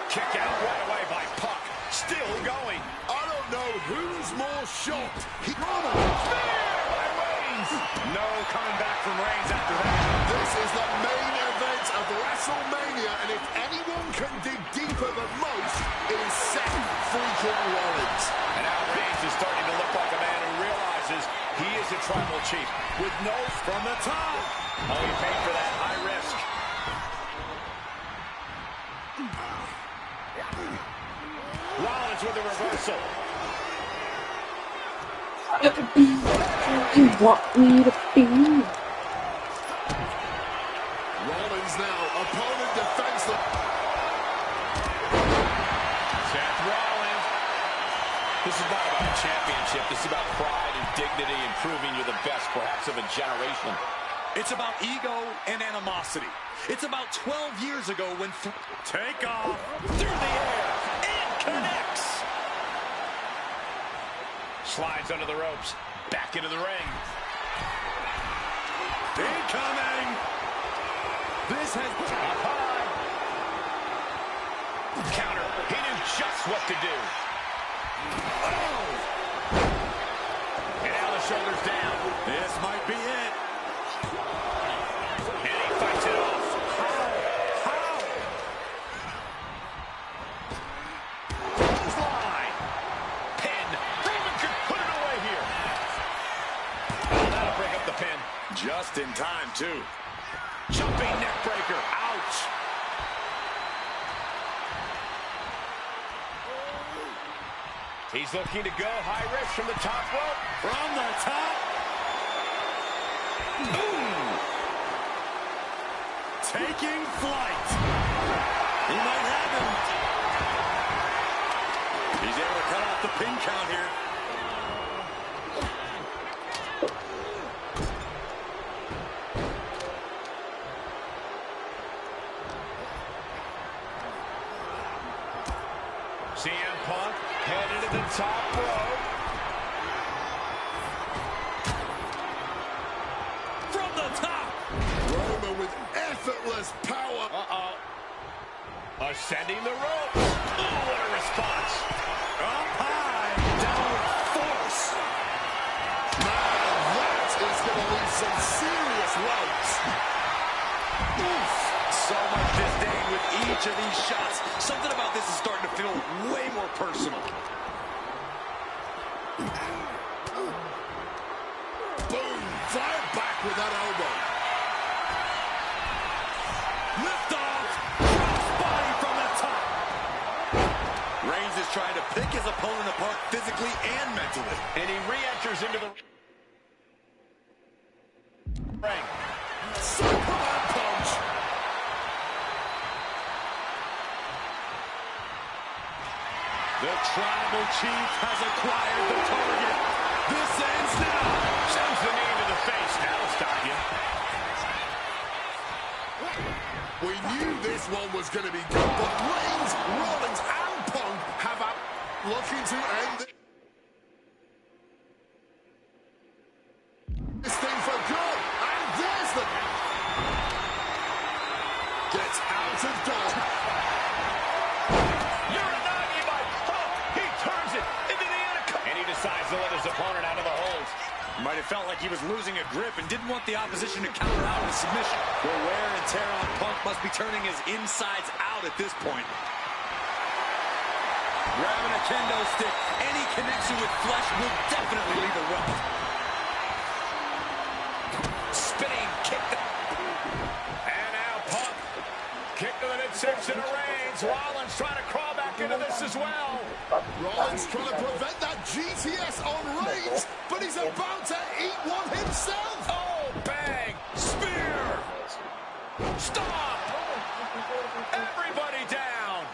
Speaker 1: Kick out right away by Punk. Still going.
Speaker 4: I don't know who's more shocked. Roman.
Speaker 1: Spear by Reigns. No coming back from Reigns after that.
Speaker 4: This is the main event of WrestleMania, and if anyone can dig deeper than most, it is Seth freaking Rollins.
Speaker 1: And now Reigns is starting to look like a man who realizes he is a tribal chief with no from the top. Oh, he paid for that high risk. Rollins with a reversal.
Speaker 2: You want me to be?
Speaker 4: Rollins now, opponent defenseless.
Speaker 1: Seth Rollins. This is not about a championship. This is about pride and dignity and proving you're the best, perhaps, of a generation.
Speaker 5: It's about ego and animosity. It's about 12 years ago when take off
Speaker 1: Through the air and connects. Slides under the ropes. Back into the ring.
Speaker 5: incoming. This has
Speaker 1: Up high. Counter. He knew just what to do. Oh. And now the shoulders down.
Speaker 5: This might be it.
Speaker 1: And he fights it off. How? Clothesline. Pin. Roman could put it away here. Oh, that'll break up the pin.
Speaker 5: Just in time, too.
Speaker 1: Jumping neck breaker. Ouch. He's looking to go high risk from the top rope.
Speaker 5: From the top. Boom. Taking flight. He might have him. He's able to cut off the pin count here.
Speaker 1: CM Punk headed to the top rope.
Speaker 5: From the top.
Speaker 4: Roman with effortless power.
Speaker 1: Ascending the ropes. Oh, what a response.
Speaker 5: Up high. Down with force.
Speaker 4: Man, that is going to leave some serious welts.
Speaker 5: Oof. So much disdain with each of these shots. Something about this is starting to feel way more personal.
Speaker 4: Boom. Fired back with that elbow.
Speaker 5: Lift off. Cross body from Reigns is trying to pick his opponent apart physically and mentally.
Speaker 1: And he re-enters into the ring.
Speaker 4: Superman punch.
Speaker 5: The Tribal Chief has acquired the target. This ends now.
Speaker 1: Sends the knee to the face. That'll stop you.
Speaker 4: We knew this one was going to be good, but Reigns, Rollins, and Punk have looking to end this thing for good. And there's the... Gets out of dodge.
Speaker 1: Uranagi by Punk. He turns it into the Anaconda. And he decides to let his opponent out of the hold.
Speaker 5: Might have felt like he was losing a grip and didn't want the opposition to counter out with submission. The wear and tear on Punk must be turning his insides out at this point. Grabbing a kendo stick, any connection with flesh will definitely leave a rough.
Speaker 1: Spinning kick. And now Punk. Kick to the midsection of Reigns. Rollins trying to crawl back into this as well.
Speaker 4: Rollins trying to prevent that GTS on Reigns, but he's about to eat one himself.
Speaker 1: Oh, bang. Spear. Stop. Everybody down.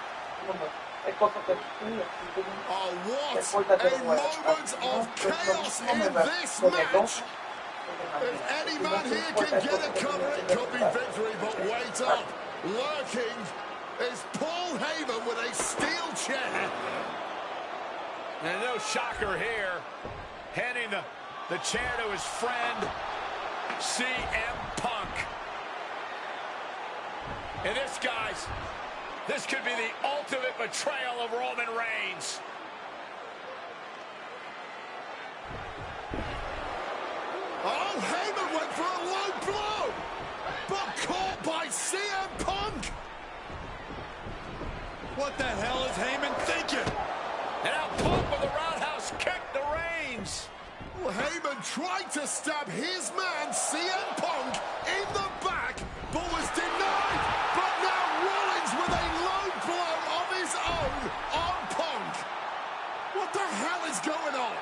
Speaker 4: Oh, what a moment of chaos in this match. If any man here can get a cover, it could be victory, but wait up. Lurking is Paul Heyman with a steel chair.
Speaker 1: And no shocker here. Handing the chair to his friend, CM Punk. And this, guys, this could be the ultimate betrayal of Roman Reigns.
Speaker 4: Oh, Heyman went for a low blow, but caught by CM Punk.
Speaker 5: What the hell is Heyman thinking?
Speaker 1: And now Punk with a roundhouse kick to Reigns.
Speaker 4: Well, Heyman tried to stab his man, CM Punk, in the back, but was denied. But now Rollins with a low blow of his own on Punk. What the hell is going on?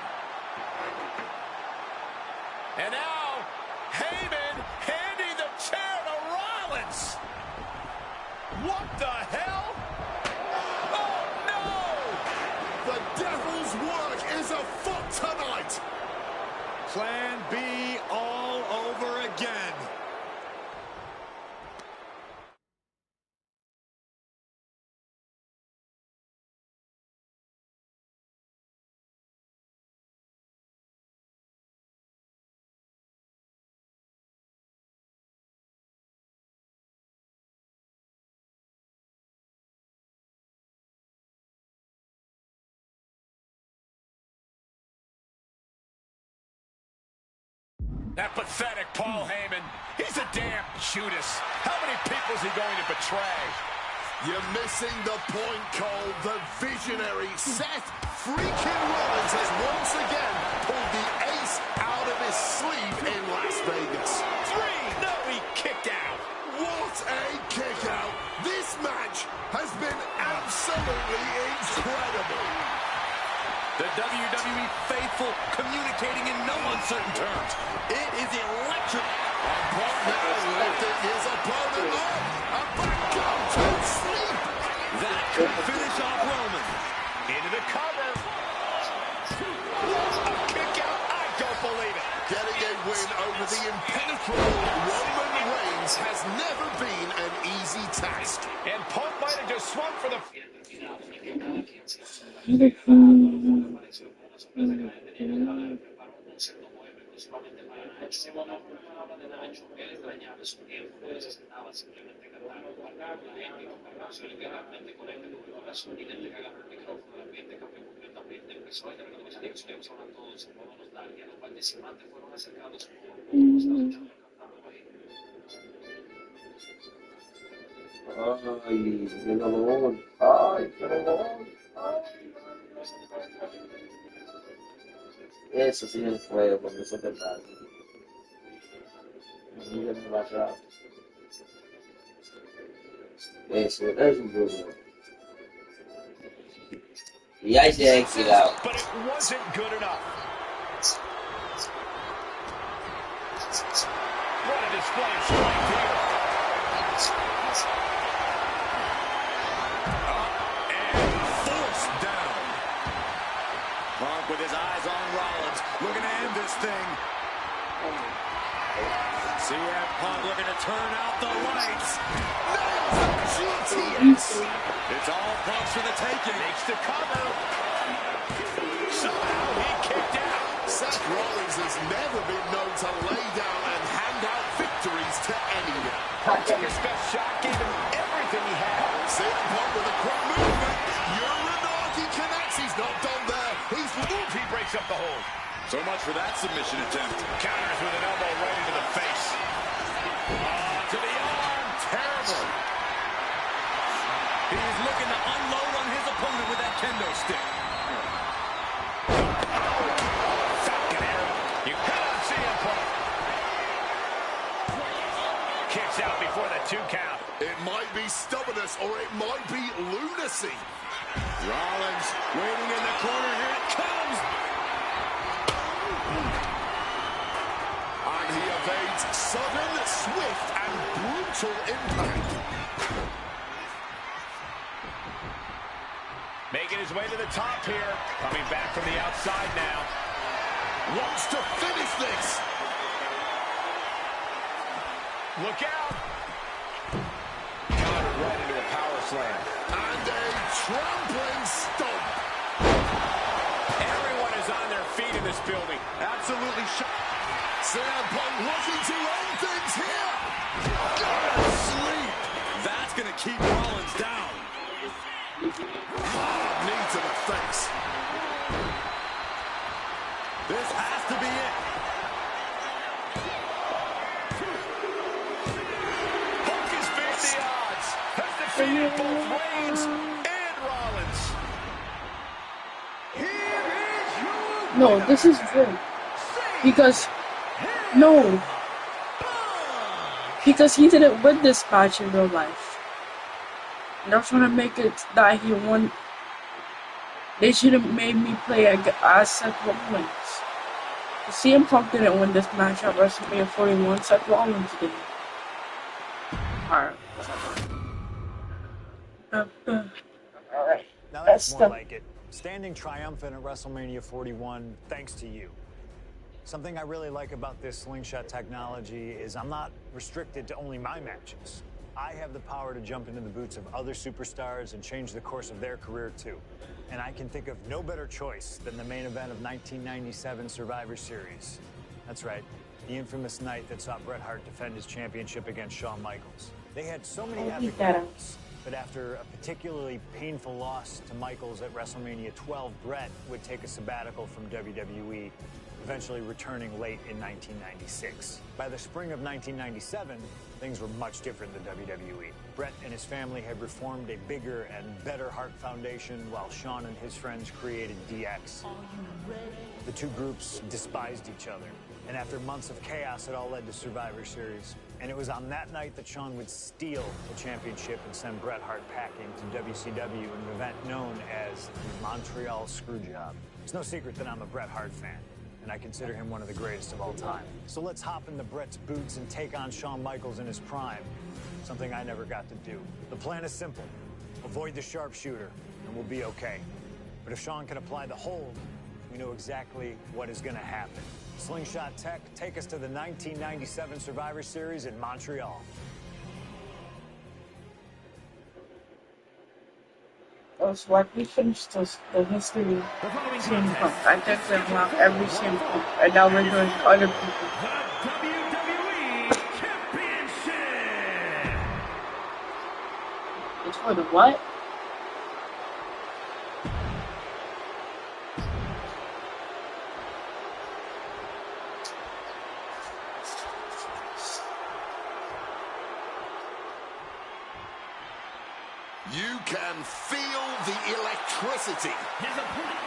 Speaker 1: And now Heyman handing the chair to Rollins. What the hell? Oh, no!
Speaker 4: The devil's work is afoot tonight.
Speaker 5: Plan B all over again.
Speaker 1: That pathetic Paul Heyman. He's a damn Judas. How many people is he going to betray?
Speaker 4: You're missing the point, Cole. The visionary Seth freaking Rollins has once again pulled the ace out of his sleeve in Las Vegas.
Speaker 1: 3. No, he kicked out.
Speaker 4: What a kick out. This match has been absolutely incredible.
Speaker 5: The WWE faithful communicating in no uncertain terms. It is electric.
Speaker 4: Punk now lifting his opponent up. A back go to sleep.
Speaker 5: That could finish off Roman.
Speaker 1: Into the cover. A kick out. I don't believe it.
Speaker 4: Getting a win over the impenetrable Roman Reigns has never been an easy task.
Speaker 1: And Punk might have just swung for the...
Speaker 8: Ay, qué dolor. Ay, qué dolor. Eso sí es fuego, porque eso te pasa. Mira, me va a eso es un problema.
Speaker 7: E aí, gente, Léo.
Speaker 1: But it wasn't good enough. What a display of strength here. And forced down. Punk with his eyes on Rollins, looking to end this thing. CM Punk looking to turn out the lights. GTS. It's all Punk's for the taking. Makes the cover. Somehow he kicked out.
Speaker 4: Seth Rollins has never been known to lay down and hand out victories to anyone.
Speaker 1: Took his best shot, gave him everything he had.
Speaker 4: CM Punk with a quick movement. Uranagi connects. He's not done there. He's
Speaker 1: He breaks up the hold. So much for that submission attempt. Counters with an elbow right into the face. To the arm. Terrible.
Speaker 5: He's looking to unload on his opponent with that kendo stick.
Speaker 1: Falcon arrow. You cannot see him Punk. Kicks out before the 2 count.
Speaker 4: It might be stubbornness or it might be lunacy. Rollins waiting in the corner. Here it comes. And he evades sudden, swift, and brutal impact.
Speaker 1: Making his way to the top here. Coming back from the outside now.
Speaker 4: Wants to finish this.
Speaker 1: Look out. Countered right into a power slam.
Speaker 4: And a trampling stomp.
Speaker 1: Everyone is on their feet in this building. Absolutely shocked.
Speaker 4: CM Punk looking to end things here. Gotta sleep.
Speaker 5: That's going to keep Rollins down.
Speaker 4: Knee to the face.
Speaker 5: This has to be it.
Speaker 1: Punk has beat the odds. Has defeated both Reigns and Rollins. Here is your
Speaker 2: No, this is real. Because, no. Because he didn't win this match in real life. They're trying to make it that he won. They should have made me play as Seth Rollins. CM Punk didn't win this match at WrestleMania 41. Seth Rollins did. Alright. Alright.
Speaker 3: Now that's more like it. Standing triumphant at WrestleMania 41 thanks to you. Something I really like about this slingshot technology is I'm not restricted to only my matches. I have the power to jump into the boots of other superstars and change the course of their career too. And I can think of no better choice than the main event of 1997 Survivor Series. That's right, the infamous night that saw Bret Hart defend his championship against Shawn Michaels. They had so many epic moments, but after a particularly painful loss to Michaels at WrestleMania 12, Bret would take a sabbatical from WWE, eventually returning late in 1996. By the spring of 1997, things were much different than WWE. Bret and his family had reformed a bigger and better Hart Foundation, while Shawn and his friends created DX. The two groups despised each other, and after months of chaos, it all led to Survivor Series. And it was on that night that Shawn would steal the championship and send Bret Hart packing to WCW in an event known as the Montreal Screwjob. It's no secret that I'm a Bret Hart fan, and I consider him one of the greatest of all time. So let's hop into Bret's boots and take on Shawn Michaels in his prime, something I never got to do. The plan is simple. Avoid the sharpshooter, and we'll be okay. But if Shawn can apply the hold, we know exactly what is going to happen. Slingshot Tech, take us to the 1997 Survivor Series in Montreal.
Speaker 2: So like we finished the history of CM Punk. I think we unlocked every CM Punk, and now we're doing other people.
Speaker 5: WWE Championship.
Speaker 2: It's for the what?
Speaker 4: You can feel the electricity.
Speaker 5: His opponent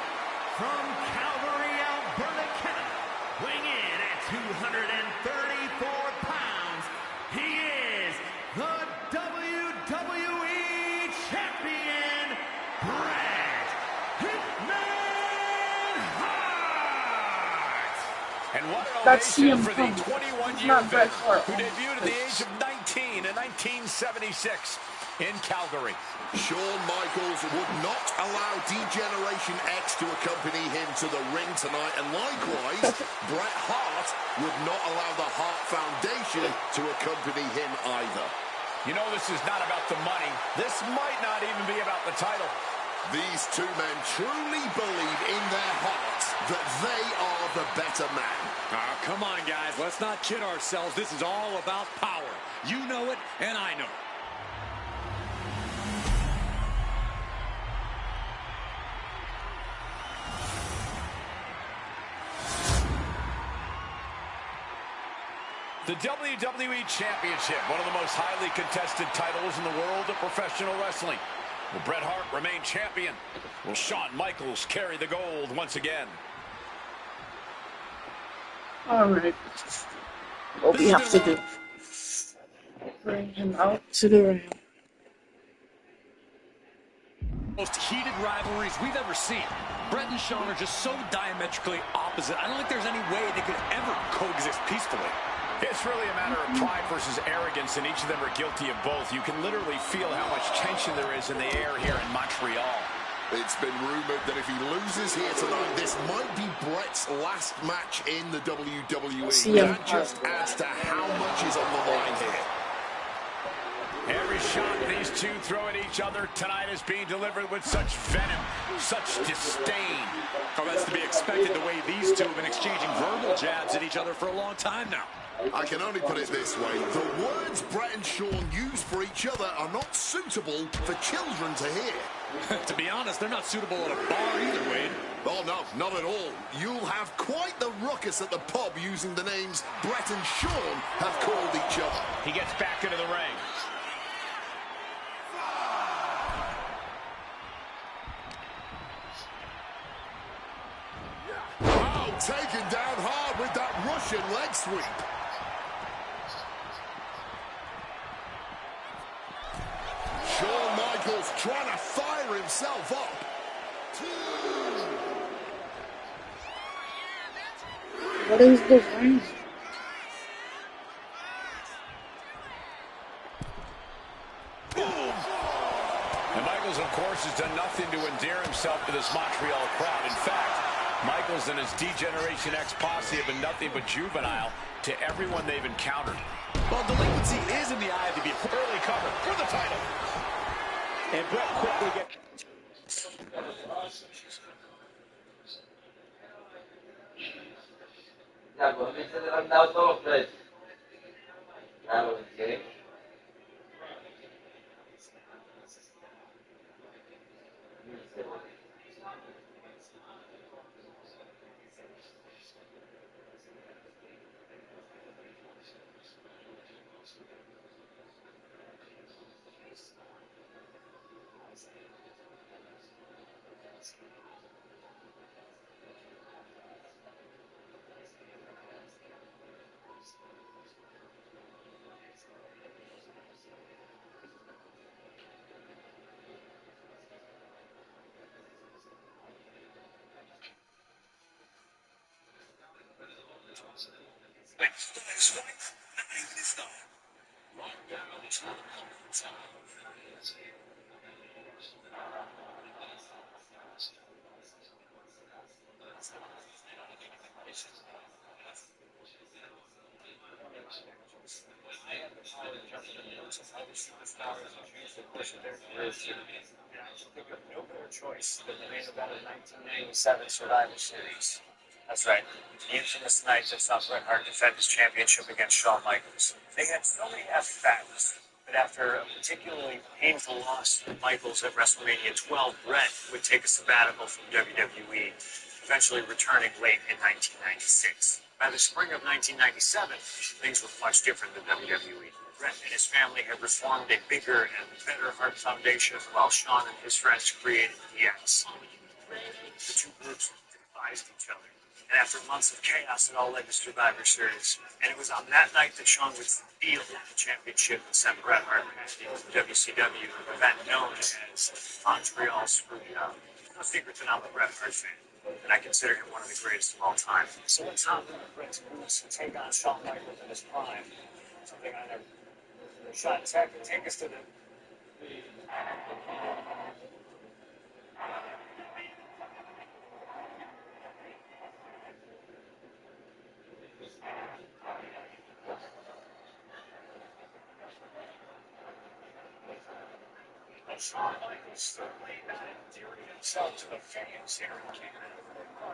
Speaker 5: from Calgary, Alberta, Canada, weighing in at 234 pounds, he is the WWE Champion, Bret Hart.
Speaker 1: And what an
Speaker 2: That's
Speaker 1: ovation
Speaker 2: CM
Speaker 1: for the
Speaker 2: Punk.
Speaker 1: 21-year
Speaker 2: Bret
Speaker 1: vet
Speaker 2: Hart.
Speaker 1: who debuted at the age of 19 in 1976 in Calgary.
Speaker 4: Shawn Michaels would not allow D-Generation X to accompany him to the ring tonight, and likewise, Bret Hart would not allow the Hart Foundation to accompany him either.
Speaker 1: You know this is not about the money. This might not even be about the title.
Speaker 4: These two men truly believe in their hearts that they are the better man.
Speaker 5: Come on, guys. Let's not kid ourselves. This is all about power. You know it, and I know it.
Speaker 1: The WWE Championship, one of the most highly contested titles in the world of professional wrestling. Will Bret Hart remain champion? Will Shawn Michaels carry the gold once again?
Speaker 2: Alright. What we have to do. Bring him out to the ring.
Speaker 5: Most heated rivalries we've ever seen. Bret and Shawn are just so diametrically opposite. I don't think there's any way they could ever coexist peacefully.
Speaker 1: It's really a matter of pride versus arrogance, and each of them are guilty of both. You can literally feel how much tension there is in the air here in Montreal.
Speaker 4: It's been rumored that if he loses here tonight, this might be Bret's last match in the WWE. That just adds to how much is on the line here.
Speaker 1: Every shot these two throw at each other tonight is being delivered with such venom, such disdain.
Speaker 5: Oh, that's to be expected the way these two have been exchanging verbal jabs at each other for a long time now.
Speaker 4: I can only put it this way. The words Bret and Shawn use for each other are not suitable for children to hear.
Speaker 5: To be honest, they're not suitable at a bar either, Wade.
Speaker 4: Oh, no, not at all. You'll have quite the ruckus at the pub using the names Bret and Shawn have called each other.
Speaker 1: He gets back into the ring.
Speaker 4: Oh, taken down hard with that Russian leg sweep. Shawn Michaels trying to fire himself up.
Speaker 2: What is the ring?
Speaker 1: And Michaels, of course, has done nothing to endear himself to this Montreal crowd. In fact, Michaels and his D-Generation X posse have been nothing but juvenile to everyone they've encountered.
Speaker 5: Well, delinquency is in the eye of the beholder.
Speaker 1: Early cover for the title. And Bret quickly gets...
Speaker 9: No better choice than the main event of 1997 Survivor Series. That's right. The infamous night that saw Bret Hart defend his championship against Shawn Michaels. They had so many F-facts, but after a particularly painful loss to Michaels at WrestleMania 12, Bret would take a sabbatical from WWE, eventually returning late in 1996. By the spring of 1997, things were much different than WWE. Bret and his family had reformed a bigger and better Hart Foundation, while Shawn and his friends created DX. The two groups despised each other. And after months of chaos, it all led to Survivor Series. And it was on that night that Shawn would steal the championship and send Bret Hart past the WCW, an event known as Montreal Screwjob. no secret that I'm a Bret Hart fan, and I consider him one of the greatest of all time. So it's not Bret's boots to take on Shawn Michaels in his prime. Something I never shot. Take us to the. Shawn Michaels certainly not endearing himself to the fans here in Canada.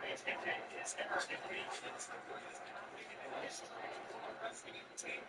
Speaker 9: His innovation is the greatest completed in history for the wrestling team.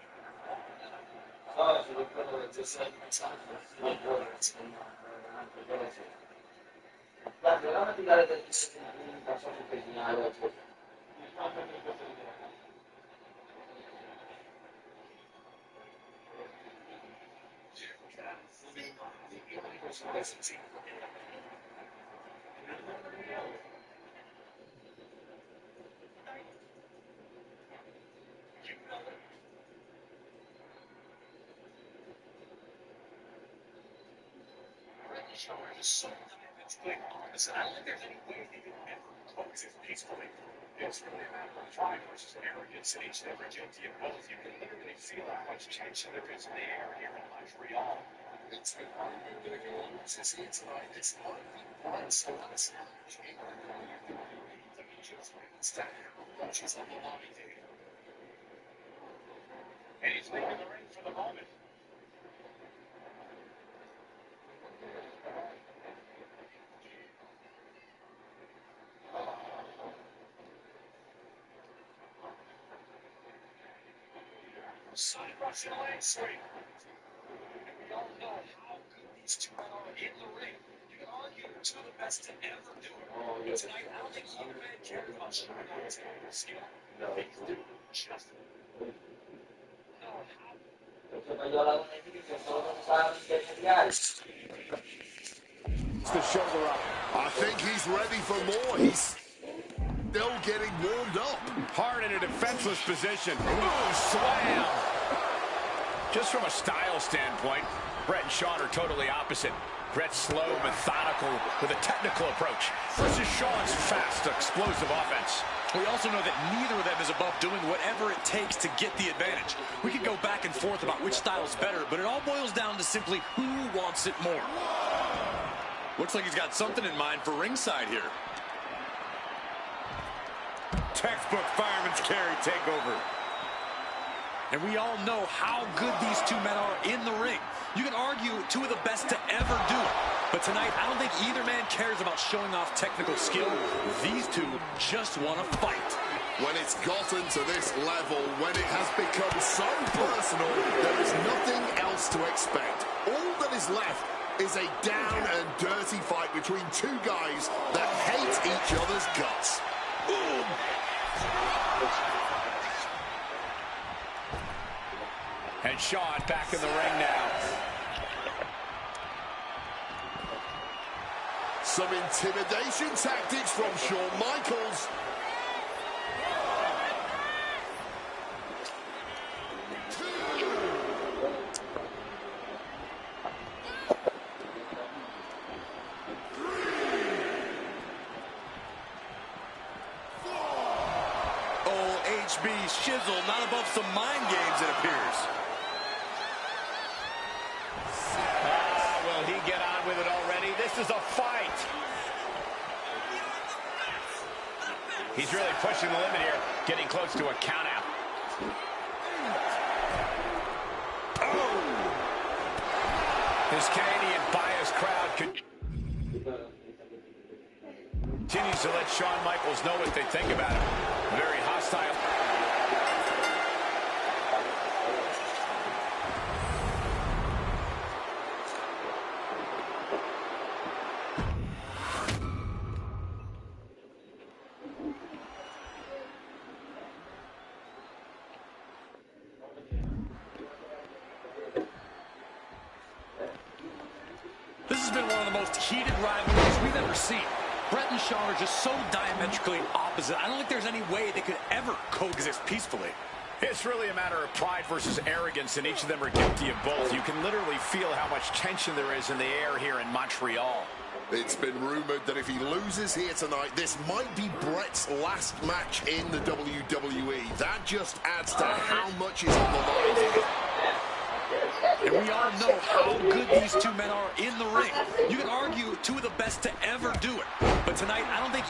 Speaker 9: Shawn is so diametrically opposite. I don't think there's any way they could ever coexist peacefully. It's really a matter of pride versus arrogance, and each and every guilty of both. You can literally feel how much tension there is in the air here in Montreal. It's the one thing it's like it's not one so it's not she's on the lobby there. And he's leaving the ring for the moment. Side rush and leg sweep. And we all know how good these two men are in the ring. You can argue they're two of the best to ever do it. But tonight, I don't think either man cared about showing out his skill. These two just know how.
Speaker 4: It's the shoulder up. I think he's ready for more. He's still getting warmed up.
Speaker 1: Hard in a defenseless position. Ooh, slam. Just from a style standpoint, Bret and Shawn are totally opposite. Bret's slow, methodical, with a technical approach, versus Shawn's fast, explosive offense.
Speaker 5: We also know that neither of them is above doing whatever it takes to get the advantage. We could go back and forth about which style's better, but it all boils down to simply who wants it more. Looks like he's got something in mind for ringside here.
Speaker 1: Textbook fireman's carry takeover.
Speaker 5: And we all know how good these two men are in the ring. You can argue two of the best to ever do it. But tonight, I don't think either man cares about showing off technical skill. These two just want to fight.
Speaker 4: When it's gotten to this level, when it has become so personal, there is nothing else to expect. All that is left is a down and dirty fight between two guys that hate each other's guts. Boom!
Speaker 1: And Shawn back in the ring now.
Speaker 4: Some intimidation tactics from Shawn Michaels.
Speaker 5: Oh, HB Shizzle, not above some mind games, it appears.
Speaker 1: Will he get on with it already? This is a fight. He's really pushing the limit here, getting close to a countout. Oh! His Canadian bias crowd continues to let Shawn Michaels know what they think about him. Very hostile.
Speaker 5: This has been one of the most heated rivalries we've ever seen. Bret and Shawn are just so diametrically opposite. I don't think there's any way they could ever coexist peacefully.
Speaker 1: It's really a matter of pride versus arrogance, and each of them are guilty of both. You can literally feel how much tension there is in the air here in Montreal.
Speaker 4: It's been rumored that if he loses here tonight, this might be Brett's last match in the WWE. That just adds to how much is on the line here.
Speaker 5: And we all know how good these two men are in the ring. You can argue two of the best to ever do it. But tonight, I don't think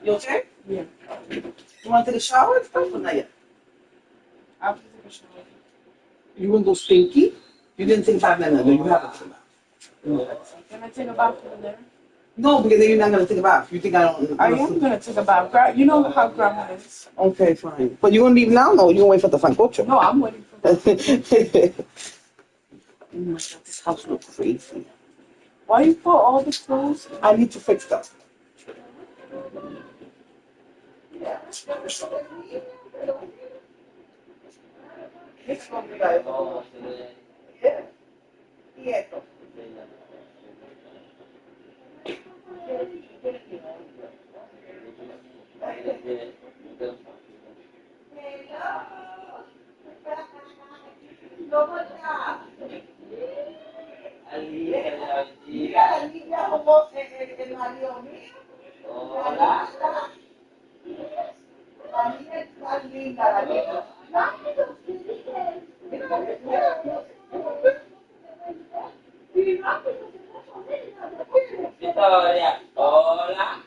Speaker 6: You okay?
Speaker 2: Yeah.
Speaker 6: You want to take a shower and stuff or not yet?
Speaker 2: I'll take a shower.
Speaker 6: You want to go stinky? You didn't take a bath then, no, you haven't taken a bath.
Speaker 2: Can I take a bath over there?
Speaker 6: No, because then you're not going to take a bath. You think I don't...
Speaker 2: I am going to take a bath. You know how grandma is.
Speaker 6: Okay, fine. But you going to leave now? No, you going to wait for the sancocho?
Speaker 2: No, I'm waiting for that.
Speaker 6: Oh my God, this house looks crazy.
Speaker 2: Why you put all the clothes?
Speaker 6: I need to fix that.
Speaker 7: Victoria, hola,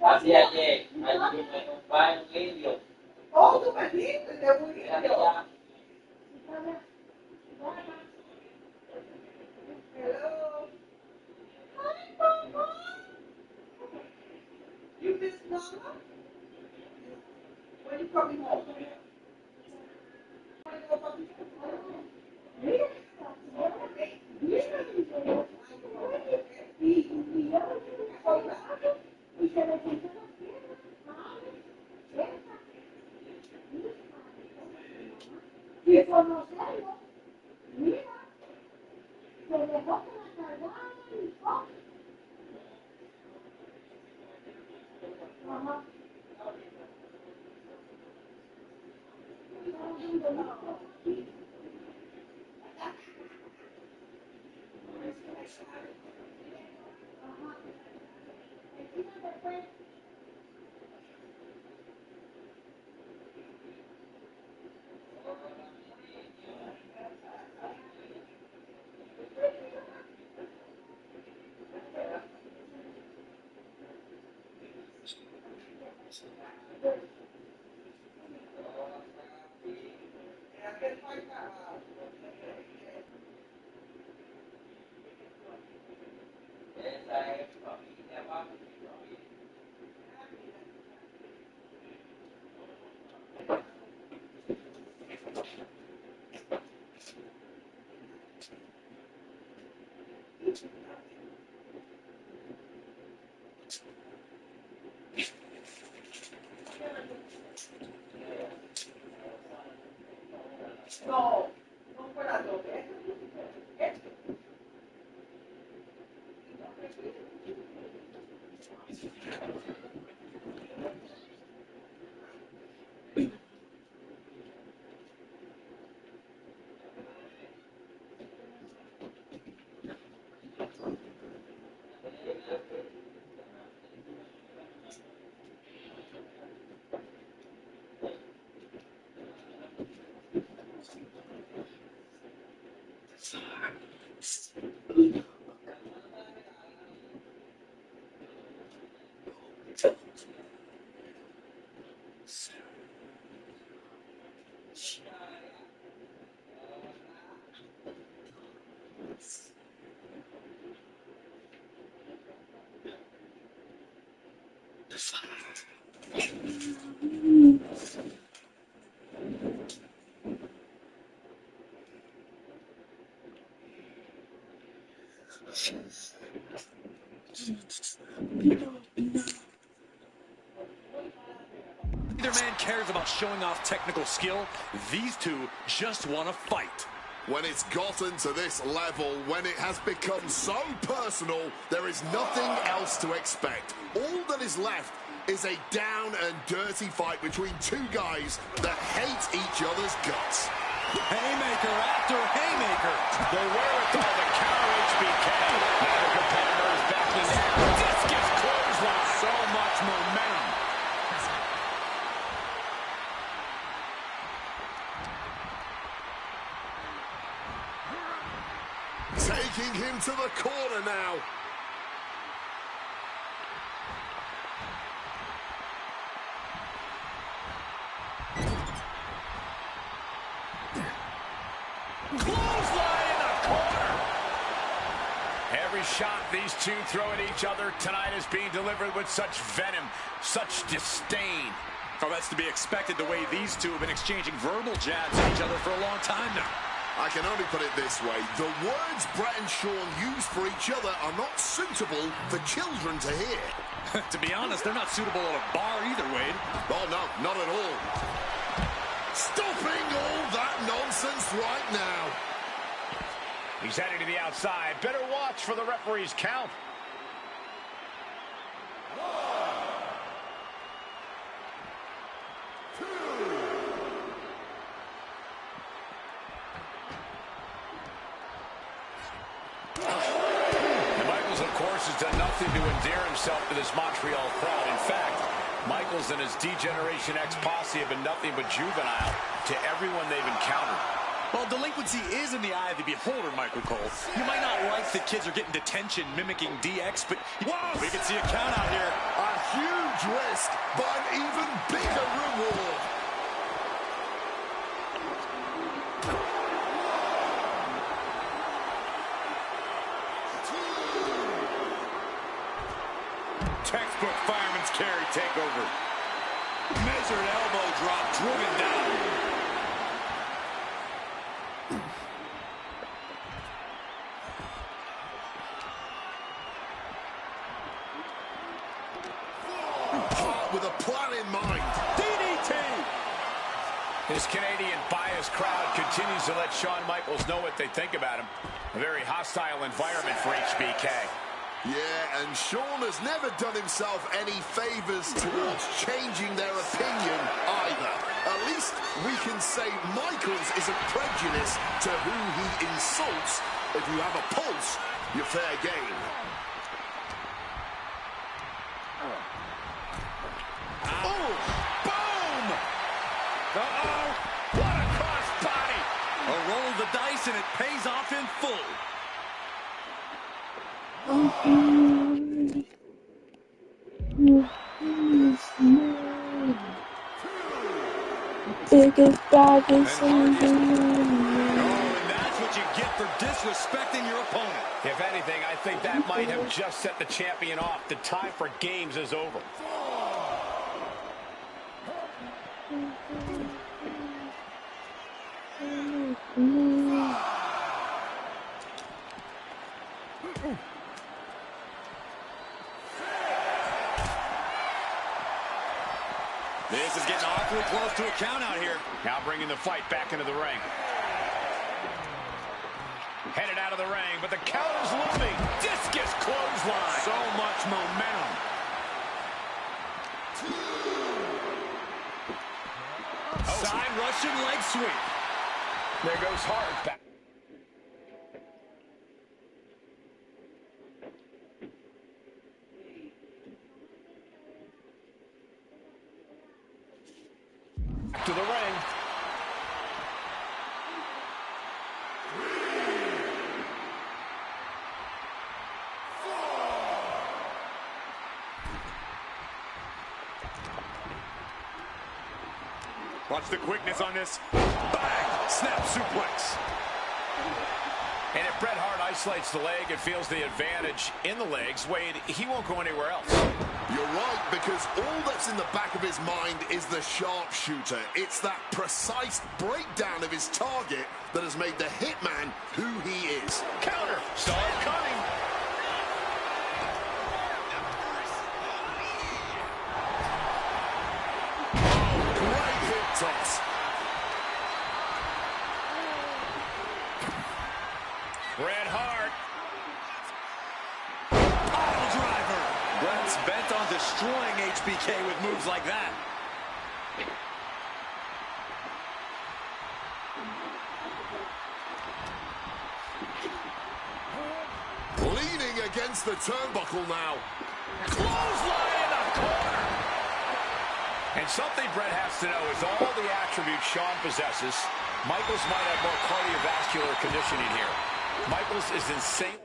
Speaker 7: así ayer, allí me va en un vídeo.
Speaker 6: You miss Mama? When you coming home?
Speaker 5: Neither man cares about showing off technical skill. These two just want to fight.
Speaker 4: When it's gotten to this level, when it has become so personal, there is nothing else to expect. All that is left is a down and dirty fight between two guys that hate each other's guts.
Speaker 5: Haymaker after haymaker.
Speaker 1: The wherewithal to counter HBK. Neither competitor is backing down. Discus clothesline. So much momentum.
Speaker 4: Taking him to the corner now.
Speaker 1: Clothesline in the corner. Every shot these two throw at each other tonight is being delivered with such venom, such disdain.
Speaker 5: Oh, that's to be expected the way these two have been exchanging verbal jabs at each other for a long time now.
Speaker 4: I can only put it this way. The words Bret and Shawn use for each other are not suitable for children to hear.
Speaker 5: To be honest, they're not suitable at a bar either, Wade.
Speaker 4: Oh, no, not at all. Stopping all that nonsense right now.
Speaker 1: He's heading to the outside. Better watch for the referee's count. Has done nothing to endear himself to this Montreal crowd. In fact, Michaels and his D-Generation X posse have been nothing but juvenile to everyone they've encountered.
Speaker 5: Well, delinquency is in the eye of the beholder, Michael Cole. You might not like that kids are getting detention mimicking DX, but we can see a count out here.
Speaker 4: A huge risk, but an even bigger reward.
Speaker 5: Textbook fireman's carry takeover. Measured elbow drop, driven down.
Speaker 4: With a plan in mind.
Speaker 5: DDT!
Speaker 1: His Canadian biased crowd continues to let Shawn Michaels know what they think about him. A very hostile environment for HBK.
Speaker 4: Yeah, and Shawn has never done himself any favors towards changing their opinion either. At least we can say Michaels isn't prejudiced to who he insults. If you have a pulse, you're fair game.
Speaker 1: Oh, boom! Uh-oh, what a cross body!
Speaker 5: A roll of the dice and it pays off in full.
Speaker 2: Biggest baddest
Speaker 5: and that's what you get for disrespecting your opponent.
Speaker 1: If anything, I think that might have just set the champion off. The time for games is over.
Speaker 5: This is getting awfully close to a count out here.
Speaker 1: Now bringing the fight back into the ring. Headed out of the ring, but the count is looming. Discus clothesline. So much momentum.
Speaker 5: Russian leg sweep.
Speaker 1: There goes Hart back. To the ring.
Speaker 5: Watch the quickness on this. Bang! Snap suplex.
Speaker 1: And if Bret Hart isolates the leg and feels the advantage in the legs, Wade, he won't go anywhere else.
Speaker 4: You're right, because all that's in the back of his mind is the sharpshooter. It's that precise breakdown of his target that has made the Hitman who he is.
Speaker 1: Counter. Saw it coming.
Speaker 4: Oh, great hip toss.
Speaker 1: Bret Hart.
Speaker 5: Pile driver. Bret's bent on destroying HBK with moves like that.
Speaker 4: Leaning against the turnbuckle now.
Speaker 1: Clothesline in the corner. And something Bret has to know is all the attributes Shawn possesses, Michaels might have more cardiovascular conditioning here. Michaels is insanely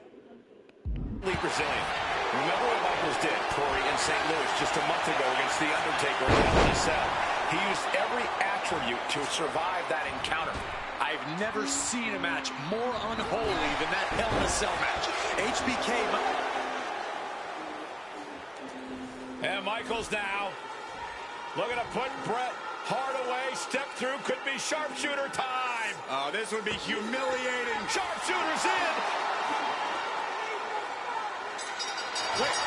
Speaker 1: Brazilian. Remember what Michaels did, Corey, in St. Louis just a month ago against The Undertaker in Hell in a Cell. He used every attribute to survive that encounter.
Speaker 5: I've never seen a match more unholy than that Hell in a Cell match. HBK...
Speaker 1: And Michaels now looking to put Bret Hart away. Step through, could be sharpshooter time.
Speaker 5: Oh, this would be humiliating.
Speaker 1: Sharpshooter's in. Wait,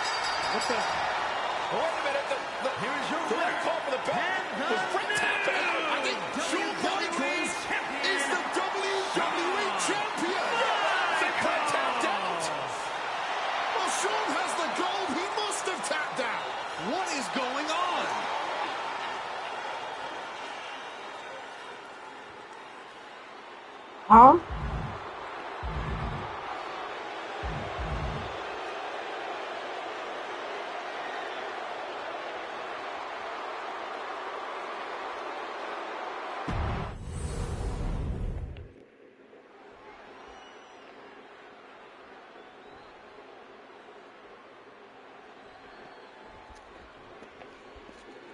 Speaker 1: what the? Wait a minute. Here's your the ref call for the bell. Was Bret tapped out?
Speaker 4: I think Shawn Michaels is the WWE champion.
Speaker 1: I think Bret tapped out.
Speaker 4: Well, Shawn has the gold. He must have tapped out.
Speaker 5: What is going on?
Speaker 2: Huh?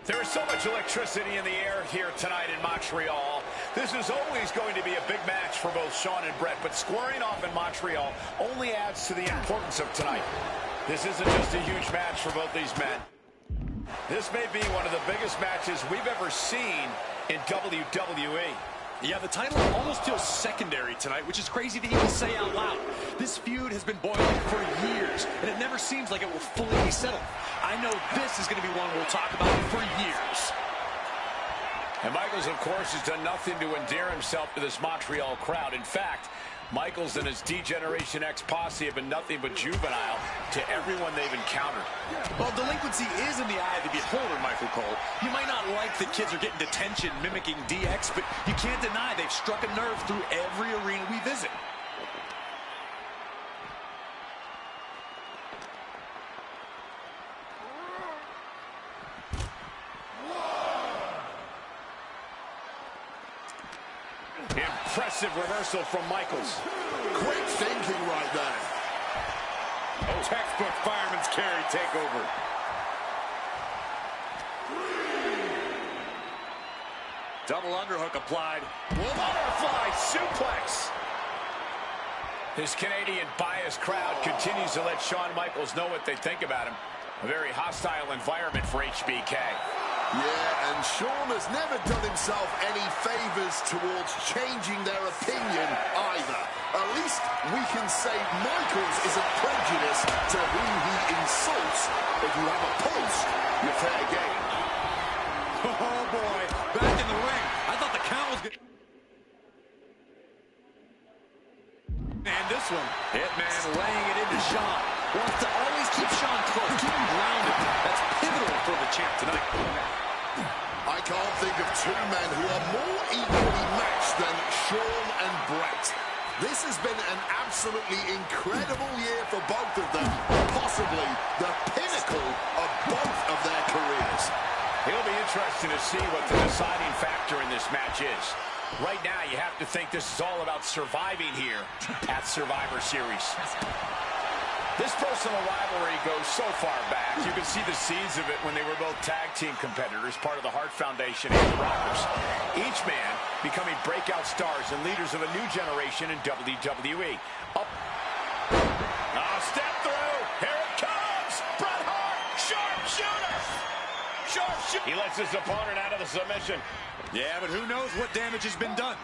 Speaker 1: There is so much electricity in the air here tonight in Montreal. This is always going to be a big match for both Shawn and Bret, but squaring off in Montreal only adds to the importance of tonight. This isn't just a huge match for both these men. This may be one of the biggest matches we've ever seen in WWE.
Speaker 5: Yeah, the title almost feels secondary tonight, which is crazy to even say out loud. This feud has been boiling for years, and it never seems like it will fully be settled. I know this is going to be one we'll talk about for years.
Speaker 1: And Michaels, of course, has done nothing to endear himself to this Montreal crowd. In fact, Michaels and his D-Generation X posse have been nothing but juvenile to everyone they've encountered.
Speaker 5: Well, delinquency is in the eye of the beholder, Michael Cole. You might not like that kids are getting detention mimicking DX, but you can't deny they've struck a nerve through every arena we visit.
Speaker 1: Impressive reversal from Michaels.
Speaker 4: Quick thinking right there.
Speaker 5: Oh, textbook fireman's carry takeover. Double underhook applied.
Speaker 1: Butterfly suplex. This Canadian biased crowd continues to let Shawn Michaels know what they think about him. A very hostile environment for HBK.
Speaker 4: Yeah, and Shawn has never done himself any favors towards changing their opinion either. At least we can say Michaels isn't prejudiced to who he insults. If you have a pulse, you're fair game.
Speaker 5: Oh, boy. Back in the ring. I thought the count was good. And this one. Hitman laying it into Shawn. Wants to always keep Shawn close, keep him grounded. That's pivotal for the champ tonight.
Speaker 4: I I can't think of two men who are more equally matched than Shawn and Bret. This has been an absolutely incredible year for both of them, possibly the pinnacle of both of their careers.
Speaker 1: It'll be interesting to see what the deciding factor in this match is. Right now, you have to think this is all about surviving here at Survivor Series. This personal rivalry goes so far back. You can see the seeds of it when they were both tag team competitors, part of the Hart Foundation and the Rockers. Each man becoming breakout stars and leaders of a new generation in WWE. Up. Step through. Here it comes. Bret Hart. Sharpshooter. Sharpshooter. He lets his opponent out of the submission.
Speaker 5: Yeah, but who knows what damage has been done.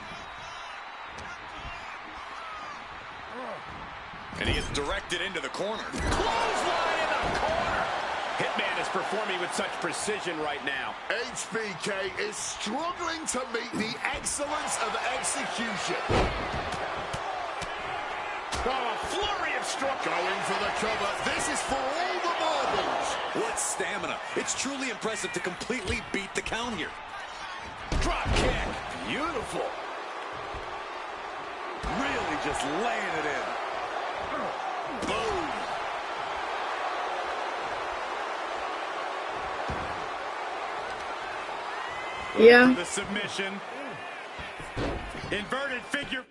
Speaker 5: And he is directed into the corner.
Speaker 1: Clothesline in the corner. Hitman is performing with such precision right now.
Speaker 4: HBK is struggling to meet the excellence of execution.
Speaker 1: Oh, a flurry of struck.
Speaker 4: Going for the cover. This is for all the marbles.
Speaker 5: What stamina. It's truly impressive to completely beat the count here.
Speaker 1: Drop kick. Beautiful.
Speaker 5: Really just laying it in.
Speaker 4: Boom.
Speaker 2: Yeah.
Speaker 5: The submission. Inverted figure.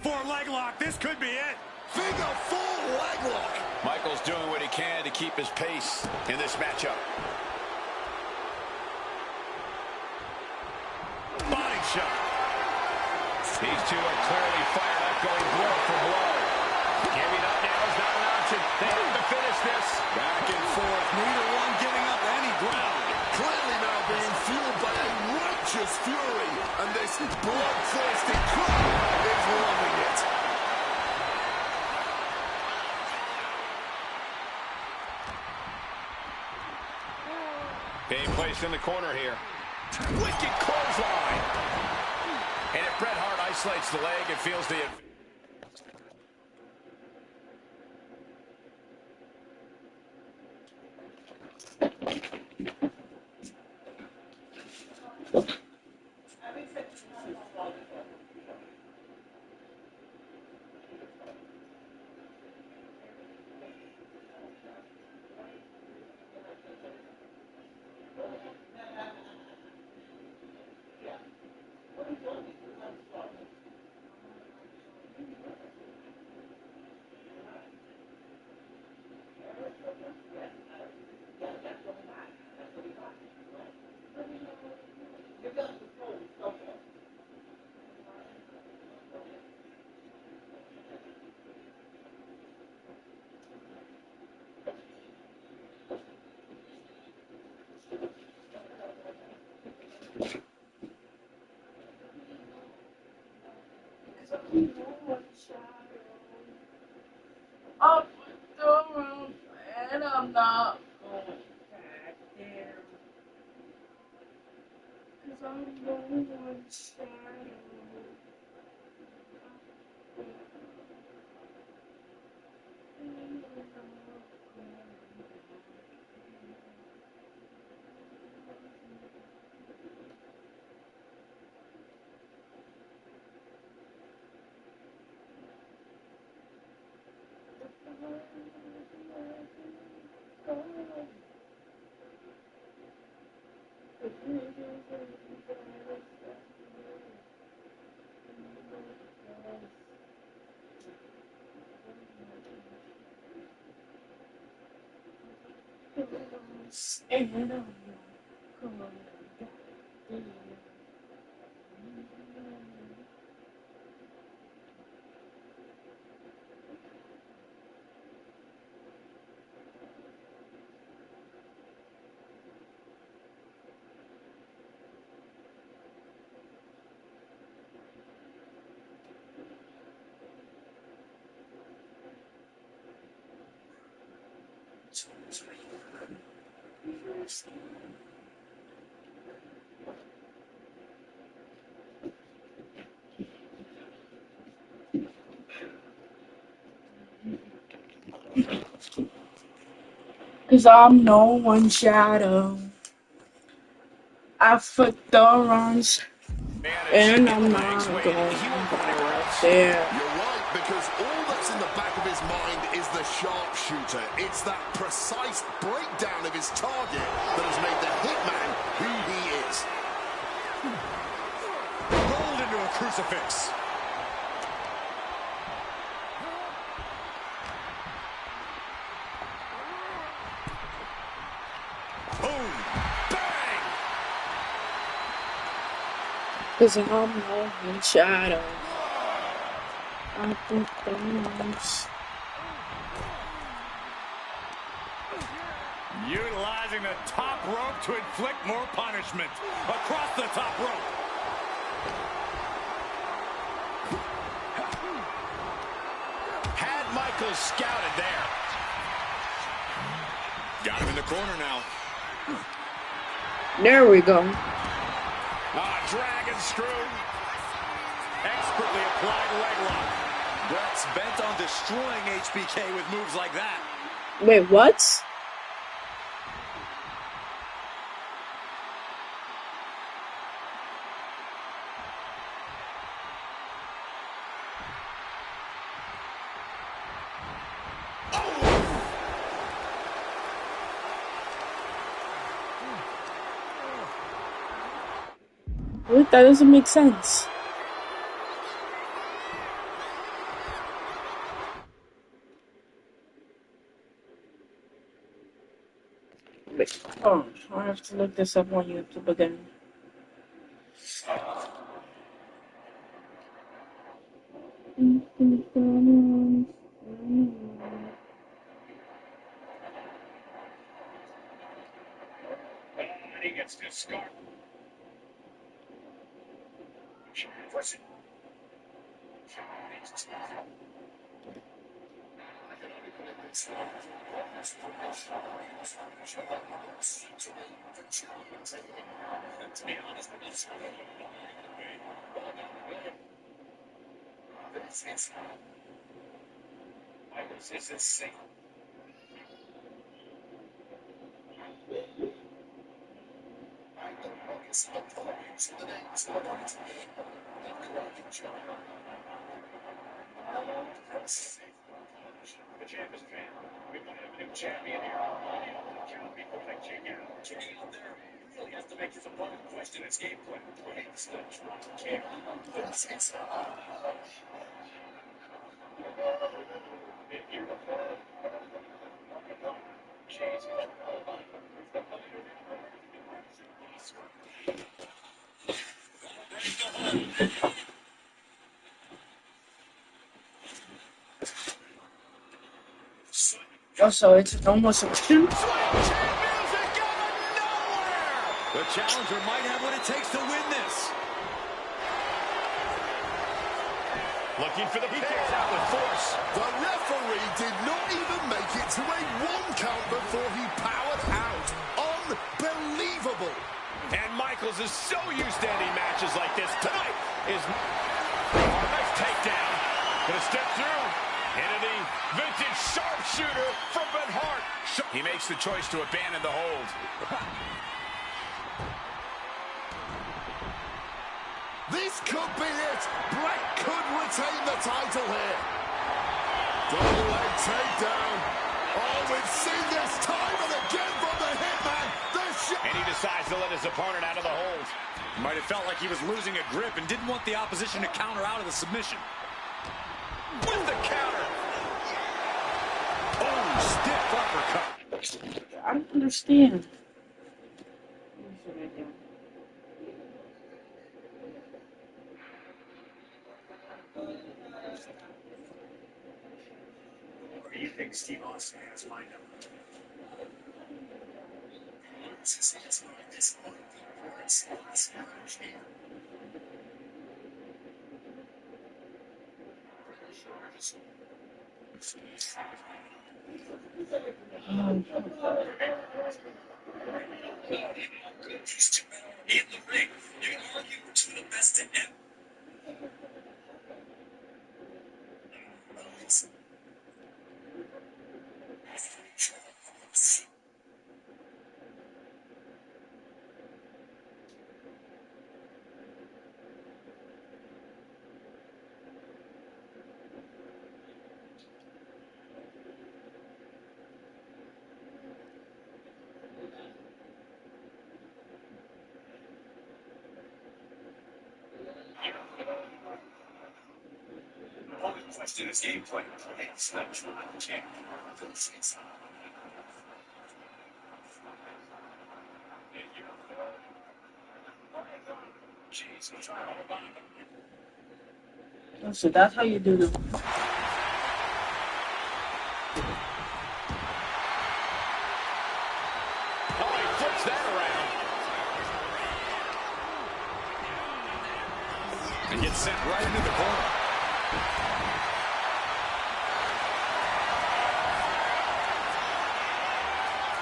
Speaker 5: For a leg lock, this could be it.
Speaker 4: Figure four leg lock.
Speaker 1: Michael's doing what he can to keep his pace in this matchup. Body shot. These two are clearly fired up, going blow for blow. Giving up now is not an option. They have to finish this.
Speaker 5: Back and forth, neither one giving up any ground.
Speaker 4: Clearly now being fueled by a righteous fury, and this bloodthirsty crowd is loving it.
Speaker 1: Being placed in the corner here. Wicked clothesline. And if Bret Hart isolates the leg, it feels the...
Speaker 2: Up the roof, and I'm not going back there. 'Cause I'm going shadow. And I'm not going back there. 'Cause I'm no one shadow. I flipped the runs, and I'm not going back there.
Speaker 4: You're right, because all that's in the back of his mind is the sharpshooter. It's that precise breakdown of his target that has made the Hitman who he is.
Speaker 5: Rolled into a crucifix. Boom! Bang!
Speaker 2: 'Cause I'm no one shadow. I flipped the runs.
Speaker 5: Utilizing the top rope to inflict more punishment. Across the top rope.
Speaker 1: Had Michaels scouted there.
Speaker 5: Got him in the corner now.
Speaker 2: There we go.
Speaker 1: Dragon screw. Expertly applied leg lock.
Speaker 5: Brett's bent on destroying HBK with moves like that.
Speaker 2: Wait, what? Wait, that doesn't make sense. Wait, oh, I have to look this up on YouTube again.
Speaker 9: And he gets this scarf. Push it. To be honest, Michaels is insane. The champ is fan. We might have a new champion here. Count people like Jake Allen. Jake out there really has to make his opponent question his game plan. It's the champ.
Speaker 2: Oh, so it's almost a question?
Speaker 5: The challenger might have what it takes to win this.
Speaker 1: Looking for the pin out with force.
Speaker 4: The referee did not even make it to a 1 count before he powered out. Unbelievable.
Speaker 1: And Michaels is so used to ending matches like this. Tonight is nice takedown. Gonna step through into the vintage sharpshooter from Bret Hart. He makes the choice to abandon the hold.
Speaker 4: This could be it. Bret could retain the title here. Double leg takedown. Oh, we've seen this time and again from the Hitman.
Speaker 1: And he decides to let his opponent out of the hold.
Speaker 5: Might have felt like he was losing a grip and didn't want the opposition to counter out of the submission.
Speaker 1: With the counter.
Speaker 5: Oh, stiff uppercut.
Speaker 2: I don't understand.
Speaker 9: Or you think Steve Austin has my number? In the ring, you can argue we're two of the best in ever.
Speaker 5: to this gameplay. It's not true. Can't.
Speaker 2: Oh, so that's how you do them.
Speaker 1: Oh, he flips that around. And gets sent right into the corner.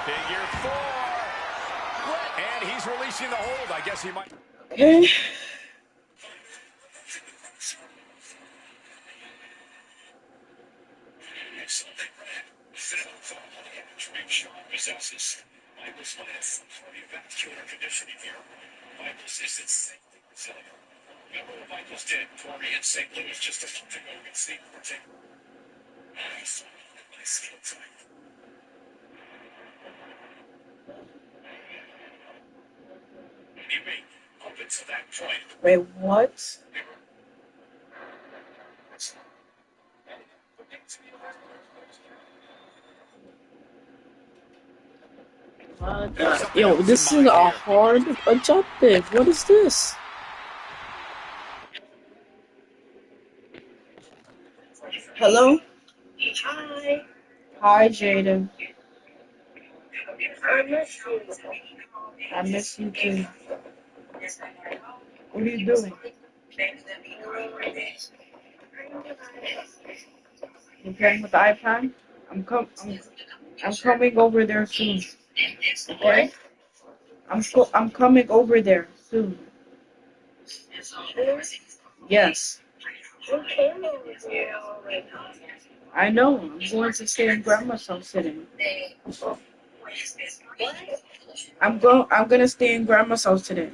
Speaker 1: Figure 4. And he's releasing the hold. I guess he might.
Speaker 2: Okay.
Speaker 5: Possesses Michael's last cardiovascular conditioning here. Michael's is insanely resilient. Remember what Michael's did for me in St. Louis just a month ago in St. Martin. I saw my skill type. Anyway, up until that point.
Speaker 2: Wait, what? Yo, this is a hard objective. What is this? Hello?
Speaker 10: Hi.
Speaker 2: Hi, Jaden.
Speaker 10: I miss you.
Speaker 2: I miss you too. What are you doing? You playing with the iPad? I'm coming over there soon. Okay? I'm coming over there soon. Yes.
Speaker 10: You came over here already.
Speaker 2: I know. I'm going to stay in Grandma's house today. I'm gonna stay in Grandma's house today.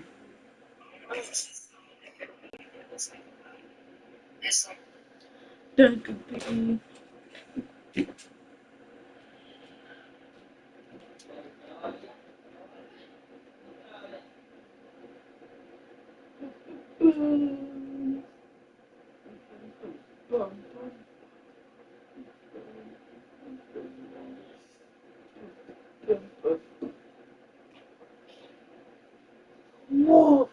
Speaker 2: Whoa.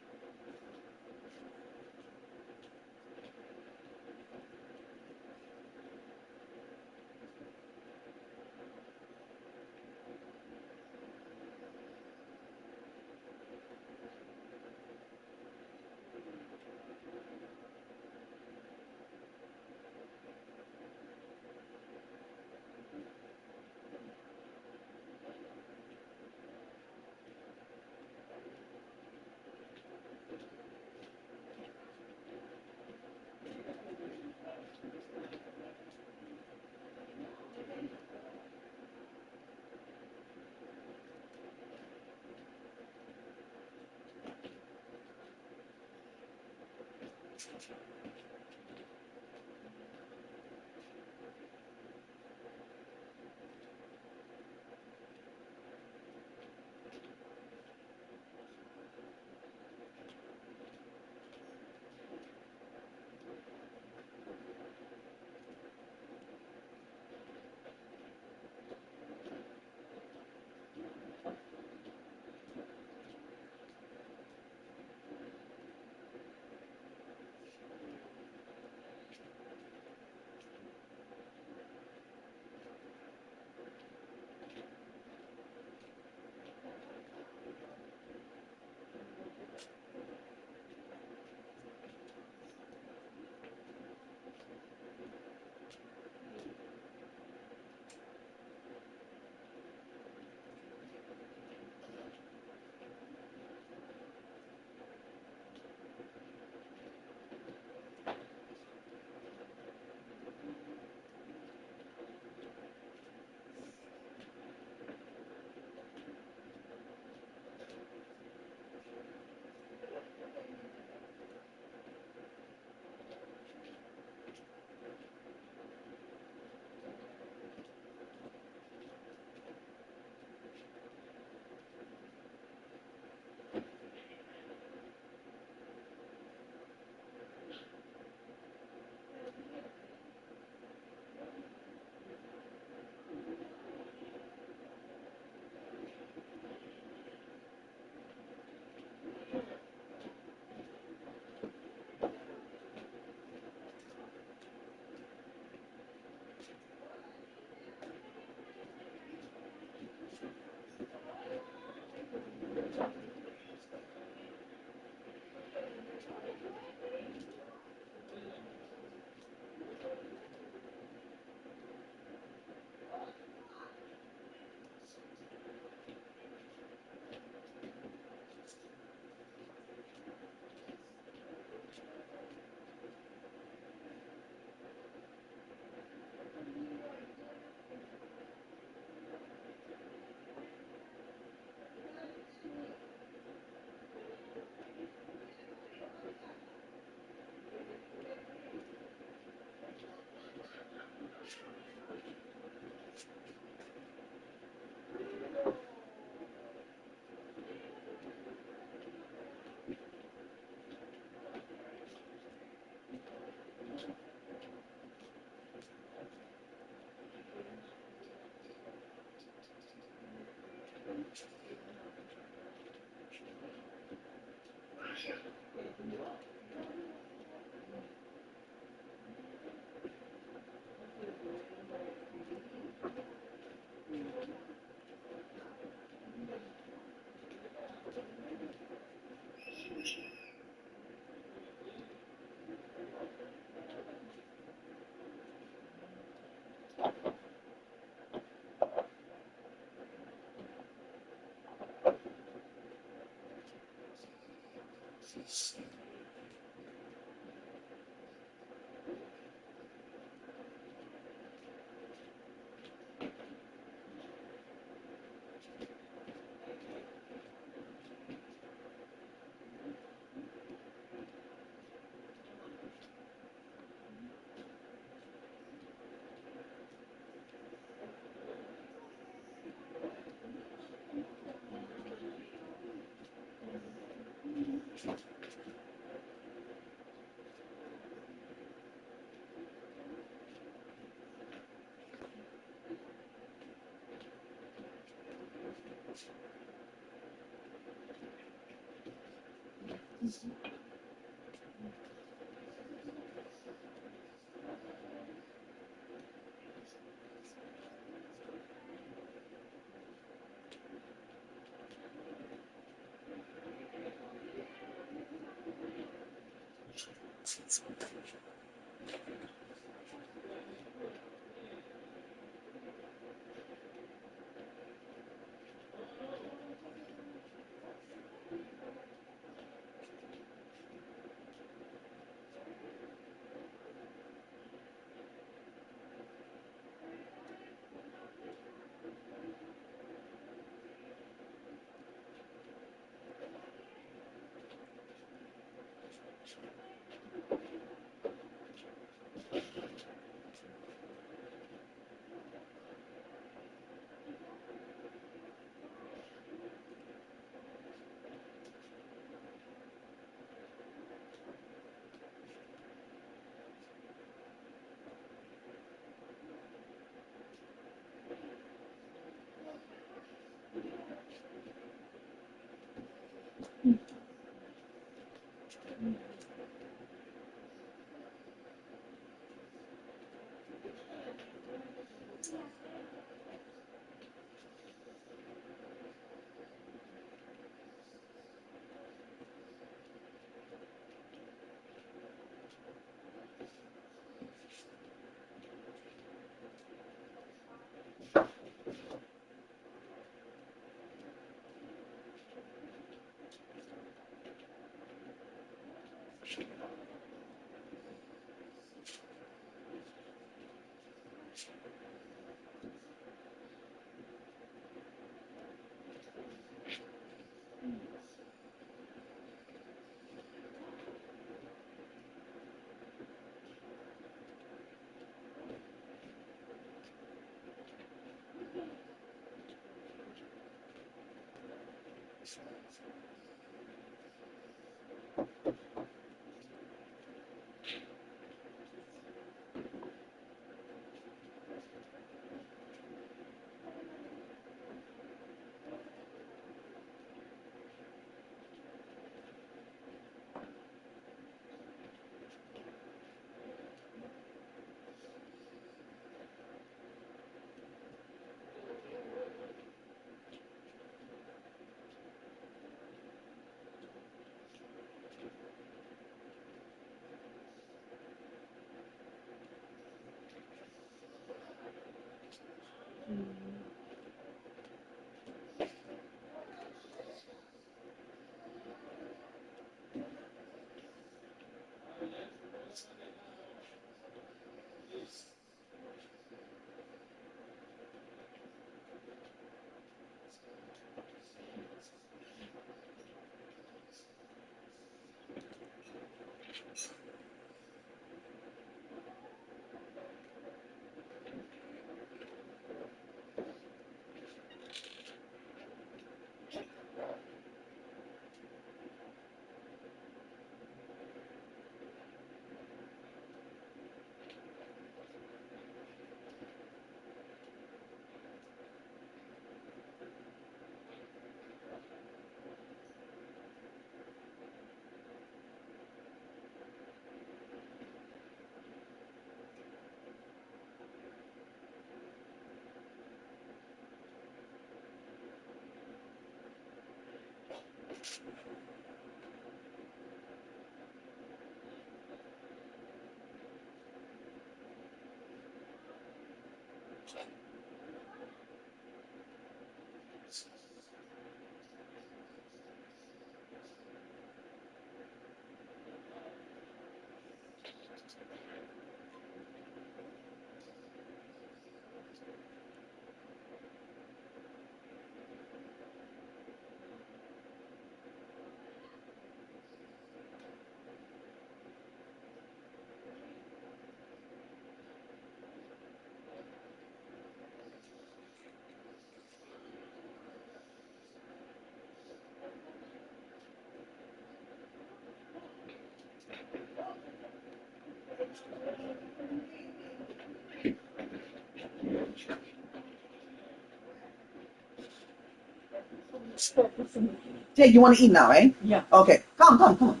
Speaker 6: Jay, you want to eat now, eh? Yeah. Okay. Come.